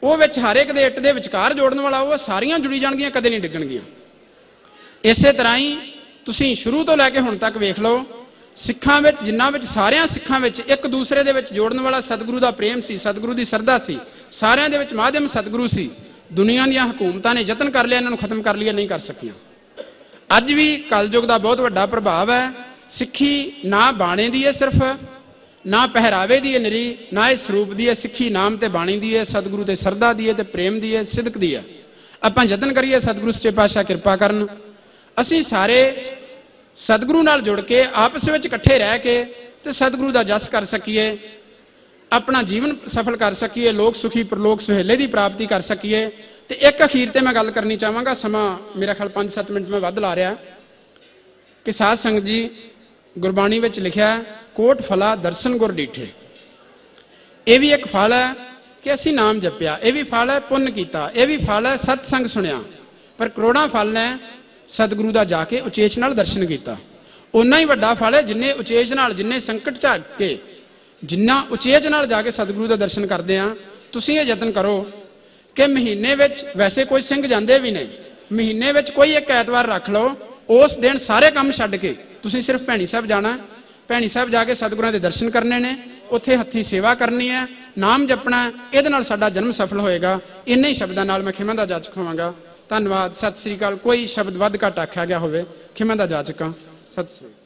A: ਉਹ ਵਿੱਚ ਹਰ ਇੱਕ ਦੇ ਇੱਟ ਦੇ ਵਿਚਕਾਰ ਜੋੜਨ ਵਾਲਾ, ਉਹ ਸਾਰੀਆਂ ਜੁੜੀ ਜਾਣਗੀਆਂ, ਕਦੇ ਨਹੀਂ ਡਿੱਗਣਗੀਆਂ। ਇਸੇ ਤਰ੍ਹਾਂ ਹੀ ਤੁਸੀਂ ਸ਼ੁਰੂ ਤੋਂ ਲੈ ਕੇ ਹੁਣ ਤੱਕ ਵੇਖ ਲਓ, ਸਿੱਖਾਂ ਵਿੱਚ, ਜਿਨ੍ਹਾਂ ਵਿੱਚ, ਸਾਰਿਆਂ ਸਿੱਖਾਂ ਵਿੱਚ ਇੱਕ ਦੂਸਰੇ ਦੇ ਵਿੱਚ ਜੋੜਨ ਵਾਲਾ ਸਤਿਗੁਰੂ ਦਾ ਪ੍ਰੇਮ ਸੀ, ਸਤਿਗੁਰੂ ਦੀ ਸਰਧਾ ਸੀ, ਸਾਰਿਆਂ ਦੇ ਵਿੱਚ ਮਾਧਿਅਮ ਸਤਿਗੁਰੂ ਸੀ। ਦੁਨੀਆ ਦੀਆਂ ਹਕੂਮਤਾਂ ਨੇ ਯਤਨ ਕਰ ਲਿਆ ਇਹਨਾਂ ਨੂੰ ਖਤਮ ਕਰ ਲਿਆ, ਨਹੀਂ ਕਰ ਸਕੀਆਂ। ਅੱਜ ਵੀ ਕਲਯੁਗ ਦਾ ਬਹੁਤ ਵੱਡਾ ਪ੍ਰਭਾਵ ਹੈ। ਸਿੱਖੀ ਨਾ ਬਾਣੇ ਦੀ ਹੈ ਸਿਰਫ, ਨਾ ਪਹਿਰਾਵੇ ਦੀ ਹੈ ਨਿਰੀ, ਨਾ ਇਸ ਸਰੂਪ ਦੀ ਹੈ। ਸਿੱਖੀ ਨਾਮ ਤੇ ਬਾਣੀ ਦੀ ਹੈ, ਸਤਿਗੁਰੂ ਤੇ ਸਰਧਾ ਦੀ ਹੈ, ਤੇ ਪ੍ਰੇਮ ਦੀ ਹੈ, ਸਿਦਕ ਦੀ ਹੈ। ਆਪਾਂ ਯਤਨ ਕਰੀਏ ਸਤਿਗੁਰੂ ਸੱਚੇ ਪਾਤਸ਼ਾਹ ਕਿਰਪਾ ਕਰਨ, ਅਸੀਂ ਸਾਰੇ ਸਤਿਗੁਰੂ ਨਾਲ ਜੁੜ ਕੇ ਆਪਸ ਵਿੱਚ ਇਕੱਠੇ ਰਹਿ ਕੇ ਤੇ ਸਤਿਗੁਰੂ ਦਾ ਜਸ ਕਰ ਸਕੀਏ, ਆਪਣਾ ਜੀਵਨ ਸਫਲ ਕਰ ਸਕੀਏ, ਲੋਕ ਸੁਖੀ ਪ੍ਰਲੋਕ ਸੁਹੇਲੇ ਦੀ ਪ੍ਰਾਪਤੀ ਕਰ ਸਕੀਏ। ਤੇ ਇੱਕ ਅਖੀਰ ਤੇ ਮੈਂ ਗੱਲ ਕਰਨੀ ਚਾਹਾਂਗਾ, ਸਮਾਂ ਮੇਰਾ ਖਿਆਲ 5-7 ਮਿੰਟ ਮੈਂ ਵੱਧ ਲਾ ਰਿਹਾ, ਕਿ ਸਾਧ ਸੰਗਤ ਜੀ ਗੁਰਬਾਣੀ ਵਿੱਚ ਲਿਖਿਆ ਕੋਟ ਫਲਾ ਦਰਸ਼ਨ ਗੁਰ ਡੀਠੇ। ਇਹ ਵੀ ਇੱਕ ਫਲ ਹੈ ਕਿ ਅਸੀਂ ਨਾਮ ਜਪਿਆ, ਇਹ ਵੀ ਫਲ ਹੈ ਪੁੰਨ ਕੀਤਾ, ਇਹ ਵੀ ਫਲ ਹੈ ਸਤ ਸੰਗ ਸੁਣਿਆ। ਪਰ ਕਰੋੜਾਂ ਫਲ ਨੇ ਸਤਿਗੁਰੂ ਦਾ ਜਾ ਕੇ ਉਚੇਚ ਨਾਲ ਦਰਸ਼ਨ ਕੀਤਾ। ਓਨਾ ਹੀ ਵੱਡਾ ਫਲ ਹੈ ਜਿੰਨੇ ਉਚੇਚ ਨਾਲ, ਜਿੰਨੇ ਸੰਕਟ ਝਾਕ ਕੇ, ਜਿੰਨਾ ਉਚੇਚ ਨਾਲ ਜਾ ਕੇ ਸਤਿਗੁਰੂ ਦਾ ਦਰਸ਼ਨ ਕਰਦੇ ਆ। ਤੁਸੀਂ ਇਹ ਯਤਨ ਕਰੋ ਕਿ ਮਹੀਨੇ ਵਿੱਚ, ਵੈਸੇ ਕੋਈ ਸਿੰਘ ਜਾਂਦੇ ਵੀ ਨੇ, ਮਹੀਨੇ ਵਿੱਚ ਕੋਈ ਇੱਕ ਐਤਵਾਰ ਰੱਖ ਲਓ, ਉਸ ਦਿਨ ਸਾਰੇ ਕੰਮ ਛੱਡ ਕੇ ਤੁਸੀਂ ਸਿਰਫ ਭੈਣੀ ਸਾਹਿਬ ਜਾਣਾ। ਭੈਣੀ ਸਾਹਿਬ ਜਾ ਕੇ ਸਤਿਗੁਰਾਂ ਦੇ ਦਰਸ਼ਨ ਕਰਨੇ ਨੇ, ਉੱਥੇ ਹੱਥੀਂ ਸੇਵਾ ਕਰਨੀ ਹੈ, ਨਾਮ ਜਪਣਾ। ਇਹਦੇ ਨਾਲ ਸਾਡਾ ਜਨਮ ਸਫਲ ਹੋਏਗਾ। ਇੰਨੇ ਹੀ ਸ਼ਬਦਾਂ ਨਾਲ ਮੈਂ ਖਿਮਾ ਦਾ ਜਾਚਕ ਹੋਵਾਂਗਾ। ਧੰਨਵਾਦ। ਸਤਿ ਸ੍ਰੀ ਅਕਾਲ। ਕੋਈ ਸ਼ਬਦ ਵੱਧ ਘੱਟ ਆਖਿਆ ਗਿਆ ਹੋਵੇ, ਖਿਮਾ ਦਾ ਜਾਚਕ ਹਾਂ। ਸਤਿ ਸ੍ਰੀ ਅਕਾਲ।